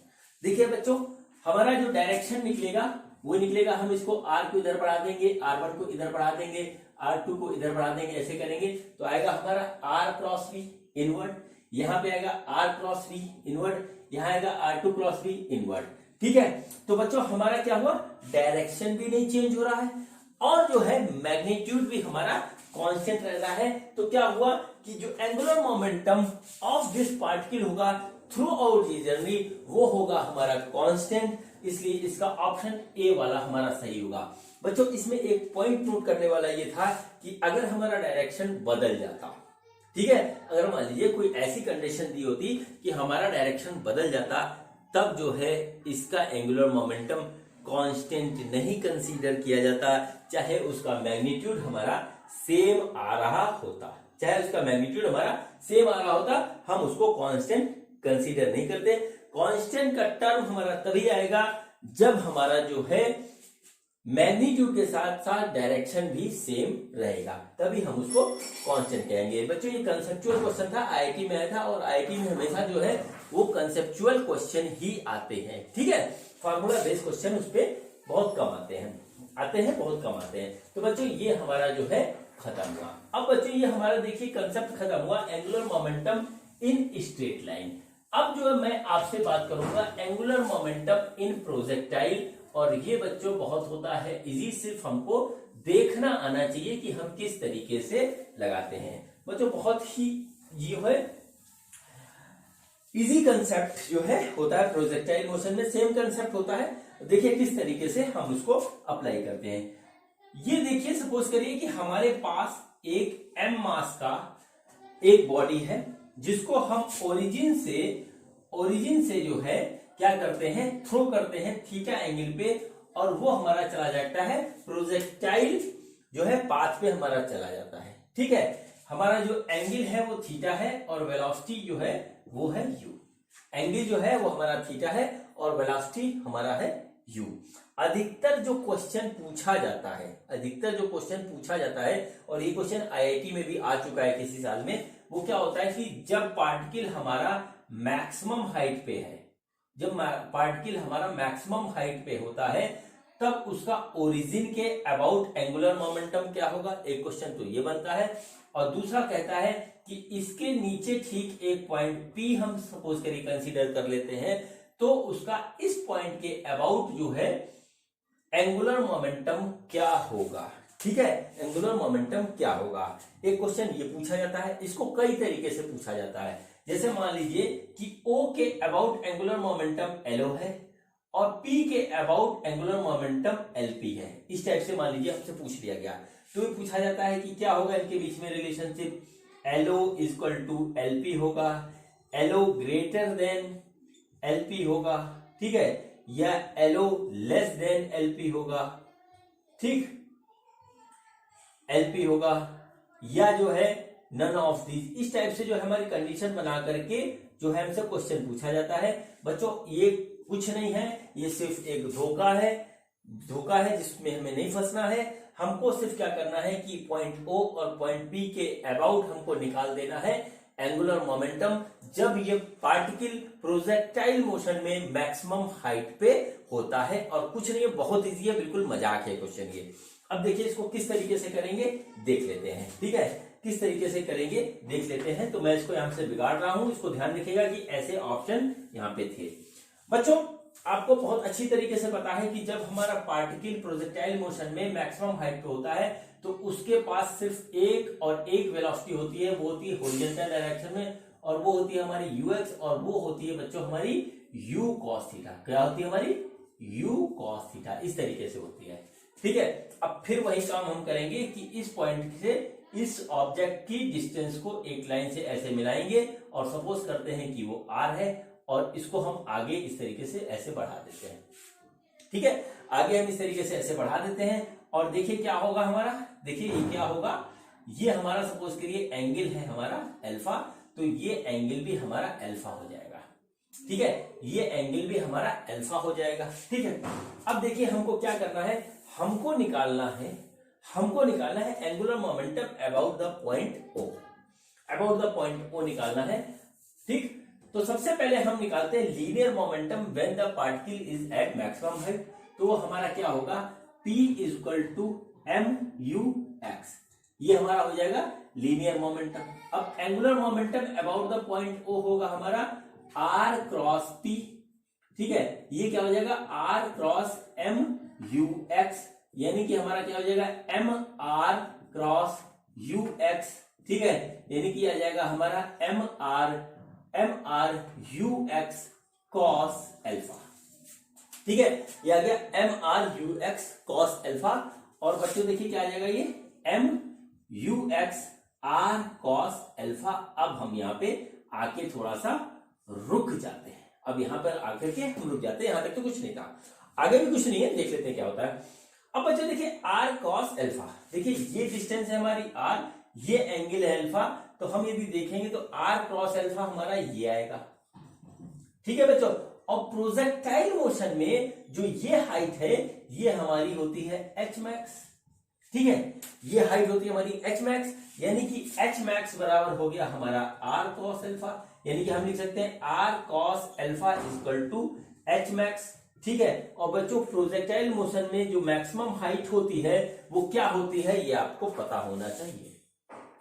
देखिए बच्चों हमारा जो डायरेक्शन निकलेगा वो निकलेगा, हम इसको r को इधर बढ़ा देंगे, r1 को इधर बढ़ा देंगे, r2 को इधर बढ़ा देंगे, ऐसे करेंगे तो आएगा हमारा r क्रॉस v इनवर्ड, यहाँ पे आएगा r क्रॉस v इनवर्ड, यहाँ आएगा r2 क्रॉस v इनवर्ड, ठीक है। तो बच्चों हमारा क्या हुआ, डायरेक्शन भी नहीं चेंज हो रहा है और जो है मैग्नीट्यूड भी हमारा कांस्टेंट रह रहा है। तो क्या हुआ कि जो angular momentum of this particle होगा थ्रू आउट दी जर्नी वो होगा हमारा कांस्टेंट, इसलिए इसका ऑप्शन ए वाला हमारा सही होगा। बच्चों इसमें एक पॉइंट नोट करने वाला ये था कि अगर हमारा डायरेक्शन बदल जाता, ठीक है, अगर मान लीजिए कोई ऐसी कंडीशन दी होती कि हमारा डायरेक्शन बदल जाता तब जो है इसका एंगुलर मोमेंटम कांस्टेंट नहीं कंसीडर किया जाता, चाहे उसका मैग्नीट्यूड हमारा सेम आ रहा होता, चाहे उसका मैग्नीट्यूड हमारा सेम आ रहा होता, हम उसको कांस्टेंट कंसीडर नहीं करते। कांस्टेंट का टर्म हमारा तभी आएगा जब हमारा जो है मैग्नीट्यूड के साथ साथ डायरेक्शन भी सेम रहेगा, तभी हम उसको कांस्टेंट कहेंगे। बच्चों ये कंसेप्चुअल क्वेश्चन था, आईआईटी में आया था और आईआईटी में हमेशा जो है वो कंसेप्चुअल क्वेश्चन ही आते हैं, ठीक है, फार्मूला बेस्ड क्वेश्चन उस पे बहुत कम आते हैं। आते हैं, बहुत कम आते हैं। तो बच्चों ये हमारा जो है खत्म हुआ। अब बच्चों ये हमारा देखिए कंसेप्ट खत्म हुआ, angular momentum in straight line. अब जो है मैं आपसे बात करूंगा एंगुलर मोमेंटम इन प्रोजेक्टाइल, और ये बच्चों बहुत होता है इजी, सिर्फ हमको देखना आना चाहिए कि हम किस तरीके से लगाते हैं। बच्चों बहुत ही ये है इजी कंसेप्ट जो है होता है प्रोजेक्टाइल मोशन में, सेम कंसेप्ट होता है। देखिए किस तरीके से हम उसको अप्लाई करते हैं। ये देखिए सपोज करिए कि हमारे पास एक m मास का एक बॉडी है जिसको हम ओरिजिन से जो है क्या करते हैं, थ्रो करते हैं थीटा एंगल पे, और वो हमारा चला जाता है प्रोजेक्टाइल जो है पाथ पे हमारा चला जाता है। ठीक है, हमारा जो एंगल है वो थीटा है और वेलोसिटी जो है वो है u। एंगल जो है वो हमारा थीटा है और वेलोसिटी हमारा है u। अधिकतर जो क्वेश्चन पूछा जाता है, और ये क्वेश्चन आईआईटी में भी आ चुका है किसी साल में, वो क्या होता है कि जब पार्टिकल हमारा मैक्सिमम हाइट पे है, जब पार्टिकल हमारा मैक्सिमम हाइट पे होता है, तब उसका ओरिजिन के अबाउट एंगुलर मोमेंटम क्या होगा। एक क्वेश्चन तो ये बनता है, और दूसरा कहता है कि इसके नीचे ठीक एक पॉइंट P हम सपोज करिए कंसीडर कर लेते हैं, तो उसका इस पॉइंट के अबाउट जो है एंगुलर मोमेंटम क्या होगा। ठीक है, एंगुलर मोमेंटम क्या होगा, एक क्वेश्चन ये पूछा जाता है। इसको कई तरीके से पूछा जाता है, जैसे मान लीजिए कि O के अबाउट एंगुलर मोमेंटम LO है और P के अबाउट एंगुलर मोमेंटम LP है। इस टाइप से मान लीजिए हमसे पूछ लिया गया, तो ये पूछा जाता है कि क्या होगा इनके बीच में relationship. LO equal to LP होगा, LO ग्रेटर देन LP होगा, ठीक है, या LO लेस देन LP होगा, ठीक, LP होगा, या जो है नन ऑफ दीज। इस टाइप से जो है हमारी कंडीशन बना करके जो है हमसे क्वेश्चन पूछा जाता है। बच्चों ये कुछ नहीं है, ये सिर्फ एक धोखा है जिसमें हमें नहीं फंसना है। हमको सिर्फ क्या करना है कि पॉइंट O और पॉइंट P के अबाउट हमको निकाल देना है एंगुलर मोमेंटम, जब ये पार्टिकल प्रोजेक्टाइल मोशन में मैक्सिमम हाइट पे होता है। और कुछ नहीं है, बहुत इजी है, बिल्कुल मजाक है क्वेश्चन ये। अब देखिए इसको किस तरीके से करेंगे देख लेते हैं। ठीक है, किस तरीके से करेंगे देख लेते हैं। तो मैं इसको यहां से बिगाड़ रहा हूं, इसको ध्यान रखिएगा कि ऐसे ऑप्शन यहां पे थे। बच्चों आपको बहुत अच्छी तरीके से पता है कि जब हमारा पार्टिकल प्रोजेक्टाइल मोशन में मैक्सिमम हाइट पे होता है, तो उसके पास सिर्फ एक वेलोसिटी होती है, वो होती है हॉरिजॉन्टल डायरेक्शन में, और वो होती है हमारी ux, और वो होती है बच्चों हमारी u cos थीटा। क्या होती है हमारी u cos थीटा, इस तरीके से होती है। ठीक है, अब फिर वही काम हम करेंगे कि इस पॉइंट से इस ऑब्जेक्ट की डिस्टेंस को एक लाइन से ऐसे मिलाएंगे, और सपोज करते हैं कि वो r है, और इसको हम आगे इस तरीके से ऐसे बढ़ा देते हैं। ठीक है, आगे हम इस तरीके से ऐसे बढ़ा देते हैं, और देखिए क्या होगा हमारा, देखिए ये क्या होगा, ये हमारा सपोज करिए एंगल है हमारा अल्फा, तो ये एंगल भी हमारा अल्फा हो जाएगा। ठीक है, ये एंगल भी हमारा अल्फा हो जाएगा। ठीक है, अब देखिए हमको क्या करना है, हमको निकालना है angular momentum about the point O, about the point O निकालना है। ठीक, तो सबसे पहले हम निकालते हैं linear momentum when the particle is at maximum height. तो वो हमारा क्या होगा, P इक्वल टू MUX, ये हमारा हो जाएगा लीनियर मोमेंटम। अब angular momentum about the point O होगा हमारा R क्रॉस P। ठीक है, ये क्या हो जाएगा R क्रॉस MUX, यानी कि हमारा क्या हो जाएगा MR क्रॉस UX। ठीक है, यानी कि आ जाएगा हमारा MR UX cos अल्फा। ठीक है, ये आ गया MR UX cos अल्फा। और बच्चों देखिए क्या आ जाएगा, ये MUX R cos अल्फा। अब हम यहाँ पे आके थोड़ा सा रुक जाते हैं, अब यहाँ पर आकर के हम रुक जाते हैं, यहां तक तो कुछ नहीं था, आगे भी कुछ नहीं है, देख लेते हैं क्या होता है। अब बच्चों देखिए R cos अल्फा, देखिए ये डिस्टेंस है हमारी R, ये एंगल है अल्फा, तो हम यदि देखेंगे तो R क्रॉस अल्फा हमारा ये आएगा। ठीक है बच्चों, और प्रोजेक्टाइल मोशन में जो ये हाइट है ये हमारी होती है H मैक्स। ठीक है, ये हाइट होती है हमारी H मैक्स, यानी कि H मैक्स बराबर हो गया हमारा R cos अल्फा, यानी कि हम लिख सकते हैं R cos alpha equal to H max. ठीक है। और बच्चों प्रोजेक्टाइल मोशन में जो मैक्सिमम हाइट होती है वो क्या होती है ये आपको पता होना चाहिए,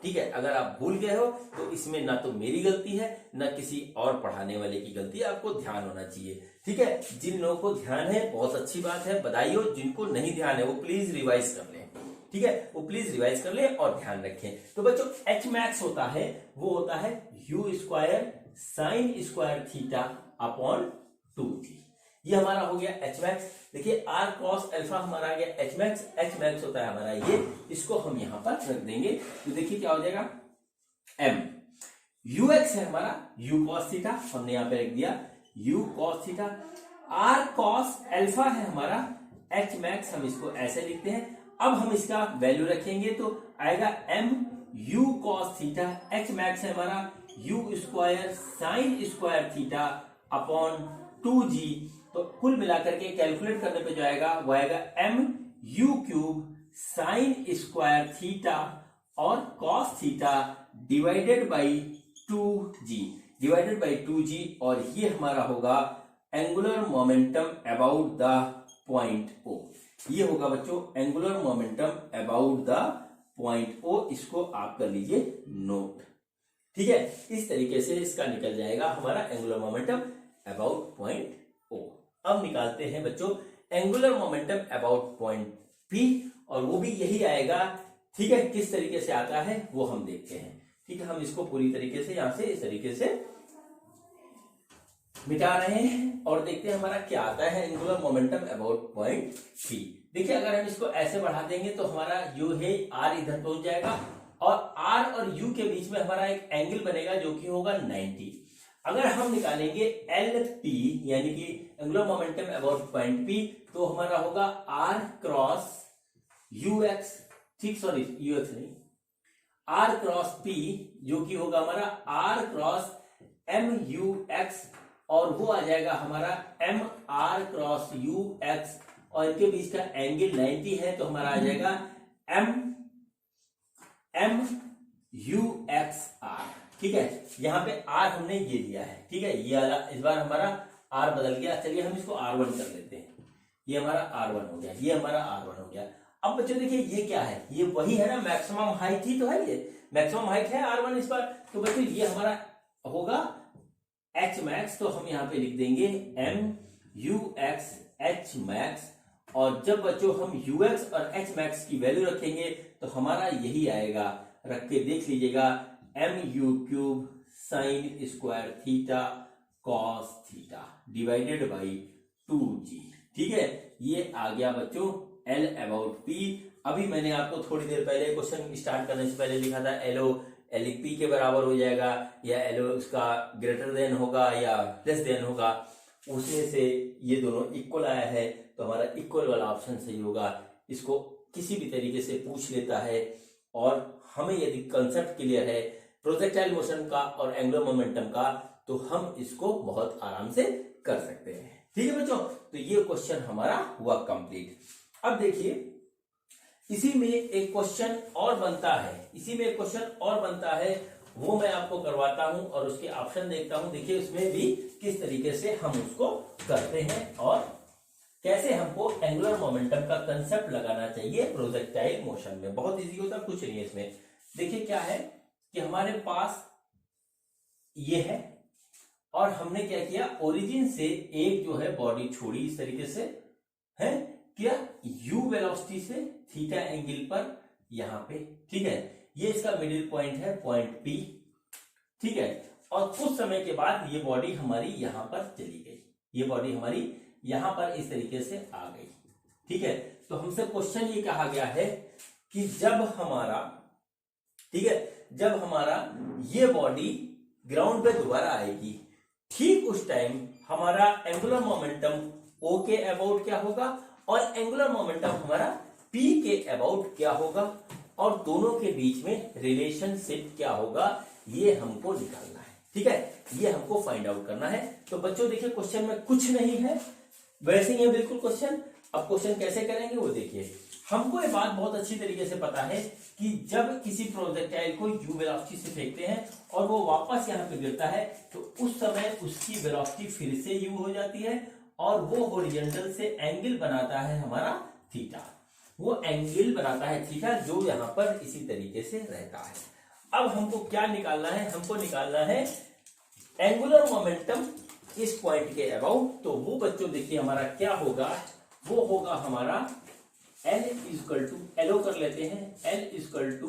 ठीक है। अगर आप भूल गए हो तो इसमें ना तो मेरी गलती है ना किसी और पढ़ाने वाले की गलती है, आपको ध्यान होना चाहिए, ठीक है। जिन लोगों को ध्यान है बहुत अच्छी बात है, बधाई हो। जिनको नहीं ध्यान है वो प्लीज रिवाइज कर लें, ठीक है, वो प्लीज रिवाइज कर लें और ध्यान रखें। तो बच्चों एच मैक्स होता है वो होता है you square sine square theta upon 2g। ये हमारा हो गया एच मैक्स। देखिए आर क्रॉस अल्फा हमारा आ गया एच मैक्स। एच मैक्स होता है हमारा ये, इसको हम यहां पर रख देंगे तो देखिए क्या हो जाएगा एम। यू एक्स है हमारा यू कॉस थीटा, हमने यहां पे रख दिया U cos theta. R cos alpha है हमारा एच मैक्स, हम इसको ऐसे लिखते हैं। अब हम इसका वैल्यू रखेंगे तो आएगा M U cos theta. H max है हमारा U square sine square theta upon 2g। तो कुल मिलाकर के कैलकुलेट करने पे जो आएगा वो आएगा M U cube sine square theta और cos theta divided by 2g, divided by 2g। और ये हमारा होगा angular momentum about the point O। ये होगा बच्चों angular momentum about the point O। इसको आप कर लीजिए नोट, ठीक है। इस तरीके से इसका निकल जाएगा हमारा angular momentum about point O। अब निकालते हैं बच्चों angular momentum about point P, और वो भी यही आएगा, ठीक है। किस तरीके से आता है वो हम देखते हैं, ठीक है। हम इसको पूरी तरीके से यहां से इस तरीके से मिटा रहे हैं और देखते हैं हमारा क्या आता है angular momentum about point P। देखिए अगर हम इसको ऐसे बढ़ा देंगे तो हमारा जो है R इधर पहुंच जाएगा और R और U के बीच में हमारा एक एंगल बनेगा जो कि होगा 90। अगर हम निकालेंगे LP यानी कि angular momentum about point P, तो हमारा होगा R क्रॉस UX, ठीक, सॉरी UX नहीं, R क्रॉस P जो कि होगा हमारा R क्रॉस MUX, और वो आ जाएगा हमारा MR क्रॉस UX, और इनके बीच का एंगल 90 है तो हमारा आ जाएगा MUXR, ठीक है। यहाँ पे R हमने ये लिया है, ठीक है। ये वाला इस बार हमारा R बदल गया। चलिए हम इसको R1 कर लेते हैं। ये हमारा R1 हो गया, ये हमारा R1 हो गया। अब बच्चों देखिए ये क्या है, ये वही है ना मैक्सिमम हाइट ही तो है, ये मैक्सिमम हाइट है R1 इस बार। तो बच्चों ये हमारा होगा H मैक्स, तो हम यहाँ पे लिख देंगे MUX H मैक्स। और जब बच्चों हम UX और H मैक्स की वैल्यू रखेंगे तो हमारा यही आएगा, रख के देख लीजिएगा MU cube sine square theta cos theta divided by 2g, ठीक है। ये आ गया बच्चों L अबाउट P। अभी मैंने आपको थोड़ी देर पहले क्वेश्चन स्टार्ट करने से पहले लिखा था LO P के बराबर हो जाएगा या LO उसका ग्रेटर देन होगा या लेस देन होगा, उसमें से ये दोनों इक्वल आया है तो हमारा इक्वल वाला ऑप्शन सही होगा। इसको किसी भी तरीके से पूछ लेता है और हमें यदि कंसेप्ट क्लियर है प्रोजेक्टाइल मोशन का और एंगुलर मोमेंटम का तो हम इसको बहुत आराम से कर सकते हैं, ठीक है बच्चों। तो ये क्वेश्चन हमारा हुआ कंप्लीट। अब देखिए इसी में एक क्वेश्चन और बनता है, इसी में एक क्वेश्चन और बनता है, वो मैं आपको करवाता हूं और उसके ऑप्शन देखता हूं। देखिए उसमें भी किस तरीके से हम उसको करते हैं और कैसे हमको एंगुलर मोमेंटम का कंसेप्ट लगाना चाहिए प्रोजेक्टाइल मोशन में। बहुत इजी होता, कुछ नहीं है इसमें। देखिए क्या है कि हमारे पास ये है और हमने क्या किया, ओरिजिन से एक जो है बॉडी छोड़ी इस तरीके से है क्या, u वेलोसिटी से थीटा एंगल पर यहां पे, ठीक है। ये इसका मिडिल पॉइंट है पॉइंट P, ठीक है। और कुछ समय के बाद ये बॉडी हमारी यहां पर चली गई, ये बॉडी हमारी यहां पर इस तरीके से आ गई, ठीक है। तो हमसे क्वेश्चन ये कहा गया है कि जब हमारा, ठीक है, जब हमारा ये बॉडी ग्राउंड पे दोबारा आएगी, ठीक उस टाइम हमारा एंगुलर मोमेंटम O के अबाउट क्या होगा और एंगुलर मोमेंटम हमारा P के अबाउट क्या होगा और दोनों के बीच में रिलेशनशिप क्या होगा, ये हमको निकालना है, ठीक है। ये हमको फाइंड आउट करना है। तो बच्चों देखिए क्वेश्चन में कुछ नहीं है, वैसे ही है बिल्कुल क्वेश्चन। अब क्वेश्चन कैसे करेंगे वो देखिए। हमको ये बात बहुत अच्छी तरीके से पता है कि जब किसी प्रोजेक्टाइल को u वेलोसिटी से फेंकते हैं और वो वापस यहाँ पे गिरता है तो उस समय उसकी वेलोसिटी फिर से u हो जाती है और वो हॉरिजॉन्टल से एंगल बनाता है हमारा थीटा, वो एंगल बनाता है थीटा जो यहां पर इसी तरीके से रहता है। अब हमको क्या निकालना है, हमको निकालना है एंगुलर मोमेंटम इस पॉइंट के अबाउट। तो वो बच्चों देखिए हमारा क्या होगा, वो होगा हमारा L इक्वल टू, एलो कर लेते हैं, L इक्वल टू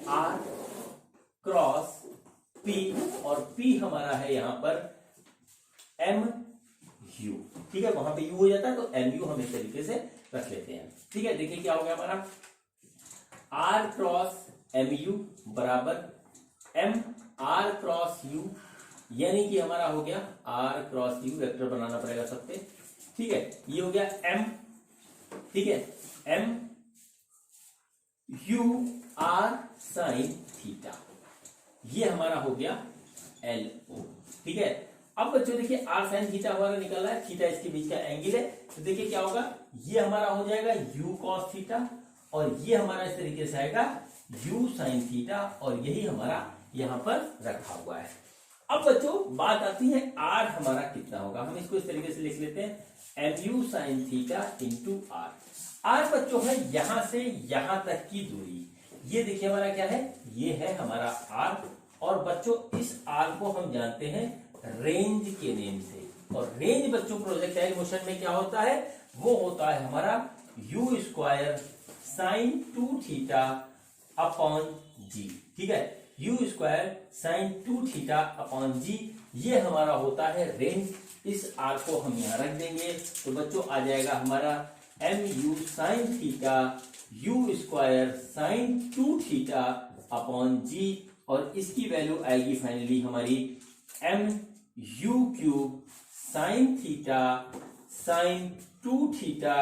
R क्रॉस P, और P हमारा है यहां पर MU, ठीक है, वहां पे U हो जाता है तो MU हम इस तरीके से रख लेते हैं। ठीक है, देखिए क्या हो गया हमारा R क्रॉस MU बराबर M R क्रॉस U, यानी कि हमारा हो गया R क्रॉस U, वेक्टर बनाना पड़ेगा सब पे। ठीक है, ये हो गया M, ठीक है, M U R sine theta, ये हमारा हो गया LO। ठीक है, अब बच्चों देखिए R साइन थीटा हमारा निकला है, थीटा इसके बीच का एंगल है, तो देखिए क्या होगा, ये हमारा हो जाएगा U cos थीटा, और ये हमारा इस तरीके से आएगा U साइन थीटा, और यही हमारा यहां पर रखा हुआ है। अब बच्चों बात आती है R हमारा कितना होगा, हम इसको इस तरीके से लिख लेते हैं MU sine theta into R। R बच्चों है यहां से यहां तक की दूरी, ये देखिए हमारा क्या है, ये है हमारा R, और बच्चों इस R को हम जानते हैं रेंज के नेम से, और रेंज बच्चों प्रोजेक्टाइल मोशन में क्या होता है, वो होता है हमारा U square sine 2 theta upon G। ठीक है, U square sine 2 theta upon G, ये हमारा होता है रेंज। इस R को हम यहां रख देंगे, तो बच्चों आ जाएगा हमारा MU sine theta U square sine 2 theta upon G, और इसकी वैल्यू आएगी फाइनली हमारी MU cube sine theta sine 2 theta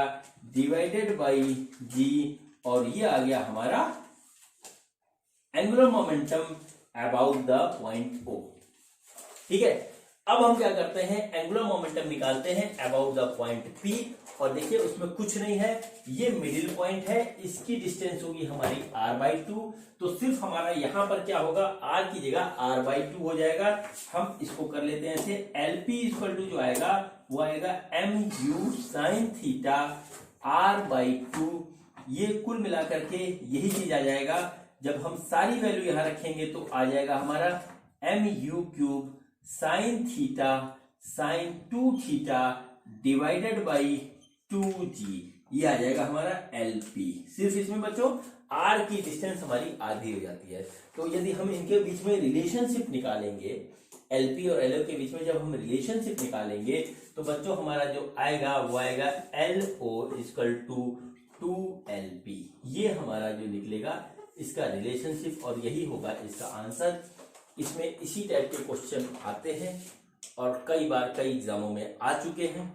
divided by G, और ये आ गया हमारा angular momentum about the point O। ठीक है, अब हम क्या करते हैं, एंगुलर मोमेंटम निकालते हैं अबाउट द पॉइंट P, और देखिए उसमें कुछ नहीं है, ये मिडिल पॉइंट है, इसकी डिस्टेंस होगी हमारी r/2, तो सिर्फ हमारा यहां पर क्या होगा, r की जगह r/2 हो जाएगा। हम इसको कर लेते हैं ऐसे, LP इक्वल टू जो आएगा वो आएगा MU साइन थीटा r/2, ये कुल मिलाकर के यही चीज आ जाएगा। जब हम सारी वैल्यू यहां रखेंगे तो आ जाएगा हमारा MU cube sine theta sine 2 theta divided by 2G, ये आ जाएगा हमारा LP। सिर्फ इसमें बच्चों R की डिस्टेंस हमारी आधी हो जाती है, तो यदि हम इनके बीच में रिलेशनशिप निकालेंगे, LP और LO के बीच में जब हम रिलेशनशिप निकालेंगे, तो बच्चों हमारा जो आएगा वो आएगा LO इक्वल टू 2LP, ये हमारा जो निकलेगा इसका रिलेशनशिप, और यही होगा इसका आंसर। इसमें इसी टाइप के क्वेश्चन आते हैं, और कई बार कई एग्जामों में आ चुके हैं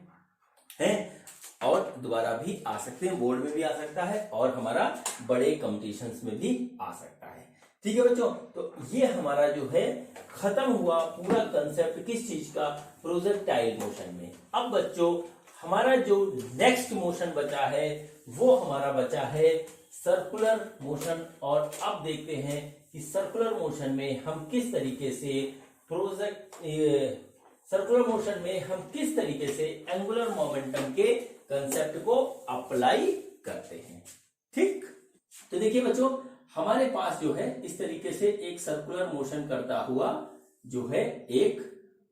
और दोबारा भी आ सकते हैं, बोर्ड में भी आ सकता है, और हमारा बड़े कॉम्पिटिशन्स में भी आ सकता है। ठीक है बच्चों, तो ये हमारा जो है खत्म हुआ पूरा कंसेप्ट किस चीज का, प्रोजेक्टाइल मोशन में। अब बच्चों हमारा जो नेक्स्ट मोशन बचा है वो हमारा बचा है सर्कुलर मोशन, और अब देखते हैं कि सर्कुलर मोशन में हम किस तरीके से सर्कुलर मोशन में हम किस तरीके से एंगुलर मोमेंटम के कंसेप्ट को अप्लाई करते हैं। ठीक, तो देखिए बच्चों हमारे पास जो है इस तरीके से एक सर्कुलर मोशन करता हुआ जो है एक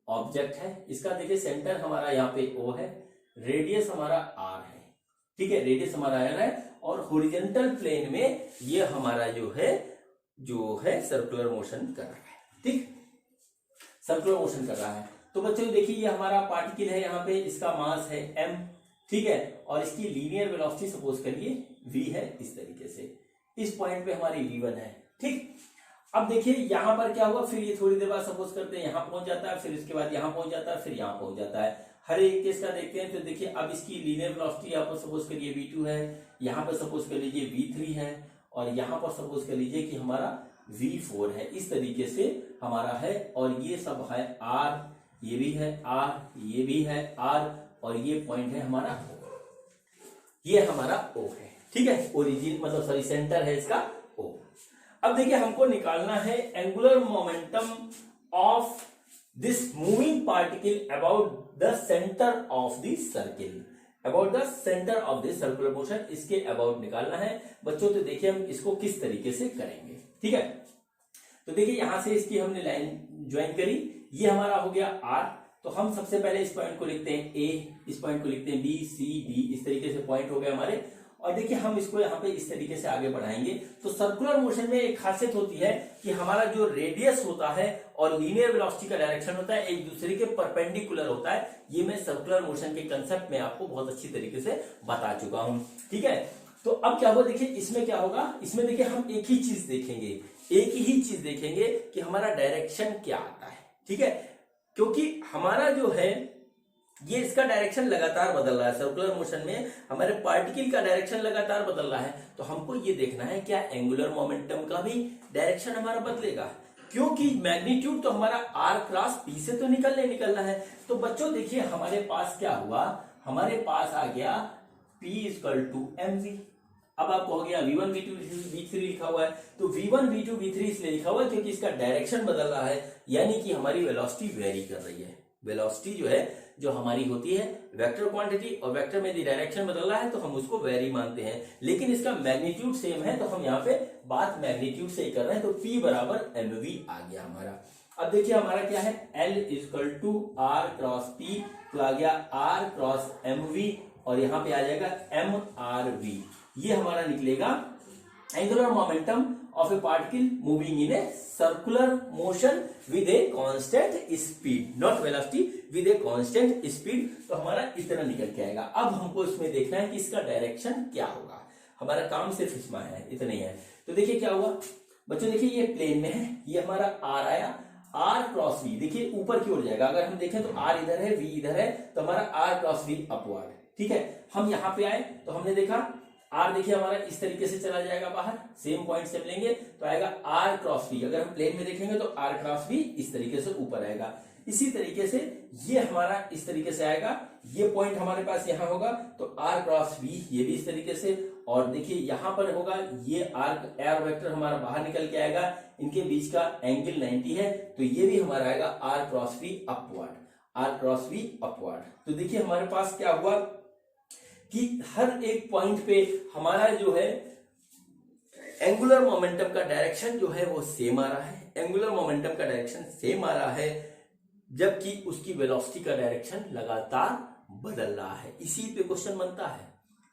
ऑब्जेक्ट है, इसका देखिए सेंटर हमारा यहाँ पे O है, रेडियस हमारा R है। ठीक है, रेडियस हमारा R है, और हॉरिजॉन्टल प्लेन में ये हमारा जो है सर्कुलर मोशन कर रहा है। ठीक, सर्कुलर मोशन कर रहा है। तो बच्चों देखिए ये हमारा पार्टिकल है, यहाँ पे इसका मास है m, ठीक है, और इसकी लीनियर वेलोसिटी सपोज करिए v है, इस तरीके से इस पॉइंट पे हमारी v1 है। ठीक, अब देखिए यहाँ पर क्या हुआ, फिर ये थोड़ी देर बाद सपोज करते हैं यहाँ पहुंच जाता है, फिर इसके बाद यहाँ पहुंच जाता है, फिर यहाँ पहुंच जाता है। हर एक केस का देखते हैं, तो देखिए अब इसकी लीनियर वेलोसिटी यहाँ पर सपोज करिए v2 है, यहाँ पर सपोज कर लीजिए v3 है, और यहाँ पर सपोज कर लीजिए कि हमारा v4 है। इस तरीके से हमारा है, और ये सब है r, ये भी है r, ये भी है r, और ये पॉइंट है हमारा O, ये हमारा O है। ठीक है, ओरिजिन मतलब सॉरी सेंटर है इसका O। अब देखिए हमको निकालना है angular momentum of this moving particle about the centre of the circle, about the centre of the circular motion, इसके अबाउट निकालना है बच्चों। तो देखिए हम इसको किस तरीके से करेंगे, ठीक है। तो देखिए यहां से इसकी हमने लाइन ज्वाइन करी, ये हमारा हो गया आर। तो हम सबसे पहले इस पॉइंट को लिखते हैं ए, इस पॉइंट को लिखते हैं बी, सी, डी, इस तरीके से पॉइंट हो गए हमारे। और देखिए हम इसको यहाँ पे इस तरीके से आगे बढ़ाएंगे। तो सर्कुलर मोशन में एक खासियत होती है कि हमारा जो रेडियस होता है और लीनियर वेलोसिटी का डायरेक्शन होता है एक दूसरे के परपेंडिकुलर होता है। ये मैं सर्कुलर मोशन के कंसेप्ट में आपको बहुत अच्छी तरीके से बता चुका हूं, ठीक है। तो अब क्या हुआ, देखिए इसमें क्या होगा, इसमें देखिए हम एक ही चीज देखेंगे, एक ही चीज देखेंगे कि हमारा डायरेक्शन क्या आता है, ठीक है। क्योंकि हमारा जो है ये इसका डायरेक्शन लगातार बदल रहा है, सर्कुलर मोशन में हमारे पार्टिकल का डायरेक्शन लगातार बदल रहा है। तो हमको ये देखना है क्या एंगुलर मोमेंटम का भी डायरेक्शन हमारा बदलेगा, क्योंकि मैग्नीट्यूड तो हमारा आर क्रॉस पी से तो निकलना है। तो बच्चों देखिए हमारे पास क्या हुआ, हमारे पास आ गया P इक्वल टू mv। अब आपको हो गया v1 v2 v3 लिखा हुआ है। तो v1 v2 v3 इसलिए लिखा हुआ है क्योंकि इसका डायरेक्शन बदल रहा है, यानी कि हमारी वेलोसिटी वेरी कर रही है। वेलोसिटी जो है, जो हमारी होती है वेक्टर क्वांटिटी, और वेक्टर में यदि डायरेक्शन बदल रहा है तो हम उसको वेरी मानते हैं, लेकिन इसका मैग्नीट्यूड सेम है तो हम यहाँ पे बात मैग्नीट्यूड से ही कर रहे हैं। तो P बराबर mv आ गया हमारा। अब देखिए हमारा क्या है, L equal to R cross P, तो आ गया आर क्रॉस mv, और यहाँ पे आ जाएगा mrv। ये हमारा निकलेगा angular momentum of A particle moving in a circular motion with a constant speed, not velocity, with a constant speed. तो हमारा इतना निकल के आएगा। अब हमको इसमें देखना है कि इसका डायरेक्शन क्या होगा, हमारा काम सिर्फ इसमें है, इतना ही है। तो देखिए क्या हुआ बच्चों, देखिए ये प्लेन में है, ये हमारा आर आया, आर क्रॉस वी देखिए ऊपर की ओर जाएगा। अगर हम देखें तो आर इधर है, वी इधर है, तो हमारा आर क्रॉस वी अपवर्ड, ठीक है। हम यहां पे आए तो हमने देखा आर देखिए हमारा इस तरीके से चला जाएगा बाहर, सेम पॉइंट से लेंगे तो आएगा आर क्रॉस वी। अगर हम प्लेन में देखेंगे तो आर क्रॉस वी इस तरीके से ऊपर आएगा। इसी तरीके से ये हमारा इस तरीके से आएगा, ये पॉइंट हमारे पास यहां होगा तो आर क्रॉस वी ये भी इस तरीके से, और देखिए यहां पर होगा ये आर वेक्टर हमारा बाहर निकल के आएगा, इनके बीच का एंगल 90 है, तो ये भी हमारा आएगा R cross V upward, R cross V upward. तो देखिए हमारे पास क्या हुआ कि हर एक पॉइंट पे हमारा जो है एंगुलर मोमेंटम का डायरेक्शन जो है वो सेम आ रहा है, एंगुलर मोमेंटम का डायरेक्शन सेम आ रहा है, जबकि उसकी वेलोसिटी का डायरेक्शन लगातार बदल रहा है। इसी पे क्वेश्चन बनता है,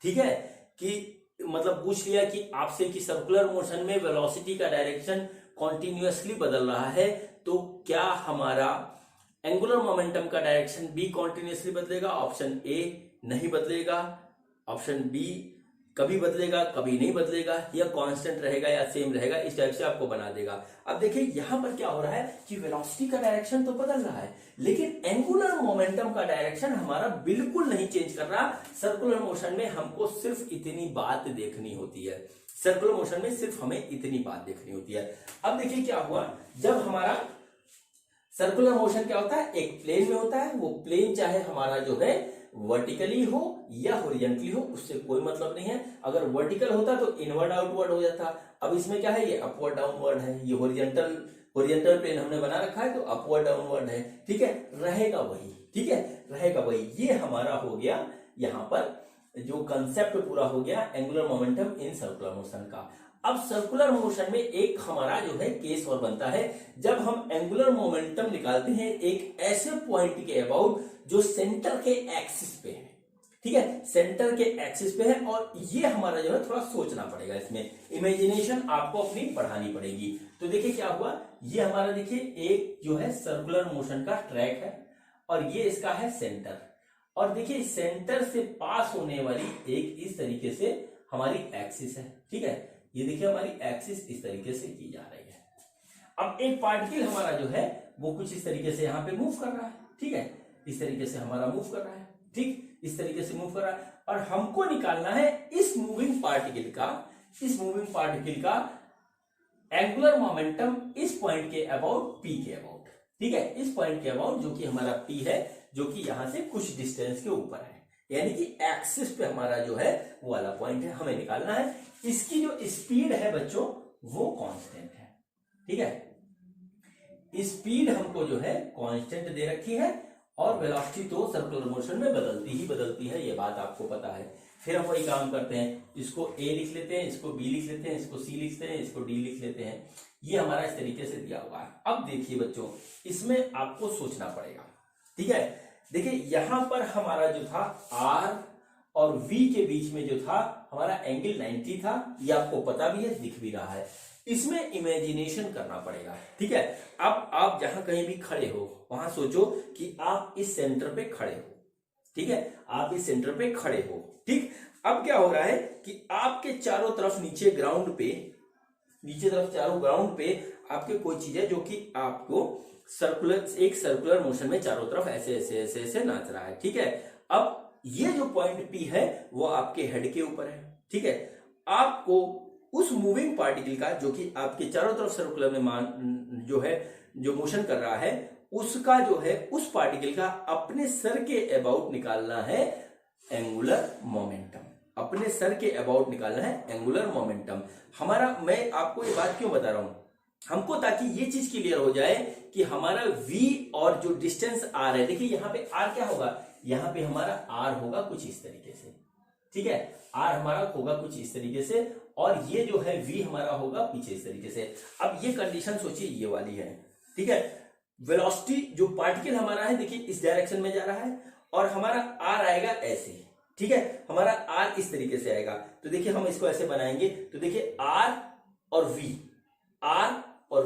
ठीक है, कि मतलब पूछ लिया कि आपसे कि सर्कुलर मोशन में वेलोसिटी का डायरेक्शन कॉन्टिन्यूअसली बदल रहा है, तो क्या हमारा एंगुलर मोमेंटम का डायरेक्शन भी कॉन्टिन्यूअसली बदलेगा? ऑप्शन ए नहीं बदलेगा, ऑप्शन बी कभी बदलेगा कभी नहीं बदलेगा, या कांस्टेंट रहेगा या सेम रहेगा, इस टाइप से आपको बना देगा। अब देखिए यहां पर क्या हो रहा है कि वेलोसिटी का डायरेक्शन तो बदल रहा है, लेकिन एंगुलर मोमेंटम का डायरेक्शन हमारा बिल्कुल नहीं चेंज कर रहा। सर्कुलर मोशन में हमको सिर्फ इतनी बात देखनी होती है, सर्कुलर मोशन में सिर्फ हमें इतनी बात देखनी होती है। अब देखिए क्या हुआ, जब हमारा सर्कुलर मोशन क्या होता है, एक प्लेन में होता है, वो प्लेन चाहे हमारा जो है वर्टिकली हो या हॉरिजॉन्टली हो, उससे कोई मतलब नहीं है। अगर वर्टिकल होता तो इनवर्ड आउटवर्ड हो जाता। अब इसमें क्या है, ये अपवर्ड डाउनवर्ड है, ये हॉरिजॉन्टल प्लेन हमने बना रखा है तो अपवर्ड डाउनवर्ड है, ठीक है, रहेगा वही, ठीक है, रहेगा वही। ये हमारा हो गया यहाँ पर जो कंसेप्ट पूरा हो गया angular momentum in circular motion का। अब सर्कुलर मोशन में एक हमारा जो है केस और बनता है, जब हम एंगुलर मोमेंटम निकालते हैं एक ऐसे पॉइंट के अबाउट जो सेंटर के एक्सिस पे है, ठीक है, सेंटर के एक्सिस पे है। और ये हमारा जो है थोड़ा सोचना पड़ेगा, इसमें इमेजिनेशन आपको अपनी बढ़ानी पड़ेगी। तो देखिए क्या हुआ, ये हमारा देखिए एक जो है सर्कुलर मोशन का ट्रैक है और ये इसका है सेंटर, और देखिए सेंटर से पास होने वाली एक इस तरीके से हमारी एक्सिस है, ठीक है, ये देखिए हमारी एक्सिस इस तरीके से की जा रही है। अब एक पार्टिकल हमारा जो है वो कुछ इस तरीके से यहाँ पे मूव कर रहा है, ठीक है, इस तरीके से हमारा मूव कर रहा है, ठीक, इस तरीके से मूव कर रहा है, और हमको निकालना है इस मूविंग पार्टिकल का एंगुलर मोमेंटम इस पॉइंट के अबाउट पी के अबाउट, ठीक है, इस पॉइंट के अबाउट जो कि हमारा पी है, जो कि यहां से कुछ डिस्टेंस के ऊपर है, यानी कि एक्सिस पे हमारा जो है वो वाला पॉइंट है, हमें निकालना है। इसकी जो स्पीड है बच्चों वो कांस्टेंट है, ठीक है, स्पीड हमको जो है कांस्टेंट दे रखी है और वेलोसिटी तो सर्कुलर मोशन में बदलती है, ये बात आपको पता है। फिर हम वही काम करते हैं, इसको ए लिख लेते हैं, इसको बी लिख लेते हैं, इसको सी लिखते हैं, इसको डी लिख लेते हैं। ये हमारा इस तरीके से दिया हुआ है। अब देखिए बच्चों, इसमें आपको सोचना पड़ेगा, ठीक है। देखिए यहां पर हमारा जो था आर और वी के बीच में जो था हमारा एंगल 90 था, ये आपको पता भी है, दिख भी रहा है। इसमें इमेजिनेशन करना पड़ेगा, ठीक है। अब आप जहां कहीं भी खड़े हो वहां सोचो कि आप इस सेंटर पे खड़े हो, ठीक है, आप इस सेंटर पे खड़े हो, ठीक। अब क्या हो रहा है कि आपके चारों तरफ नीचे तरफ चारों ग्राउंड पे आपके कोई चीज है जो कि आपको एक सर्कुलर मोशन में चारों तरफ ऐसे ऐसे ऐसे ऐसे नाच रहा है, ठीक है। अब ये जो पॉइंट पी है वो आपके हेड के ऊपर है, ठीक है। आपको उस मूविंग पार्टिकल का जो कि आपके चारों तरफ सर्कुलर में जो मोशन कर रहा है, उसका जो है उस पार्टिकल का अपने सर के अबाउट निकालना है एंगुलर मोमेंटम। अपने सर के अबाउट निकालना है एंगुलर मोमेंटम हमारा। मैं आपको ये बात क्यों बता रहा हूं, हमको ताकि ये चीज क्लियर हो जाए कि हमारा v और जो डिस्टेंस r है, देखिए यहाँ पे r क्या होगा, यहाँ पे हमारा r होगा कुछ इस तरीके से, ठीक है। r हमारा होगा कुछ इस तरीके से और ये जो है v हमारा होगा पीछे इस तरीके से। अब ये कंडीशन सोचिए ये वाली है, ठीक है। वेलोसिटी जो पार्टिकल हमारा है देखिए इस डायरेक्शन में जा रहा है और हमारा r आएगा ऐसे, ठीक है। हमारा r इस तरीके से आएगा, तो देखिए हम इसको ऐसे बनाएंगे, तो देखिए r और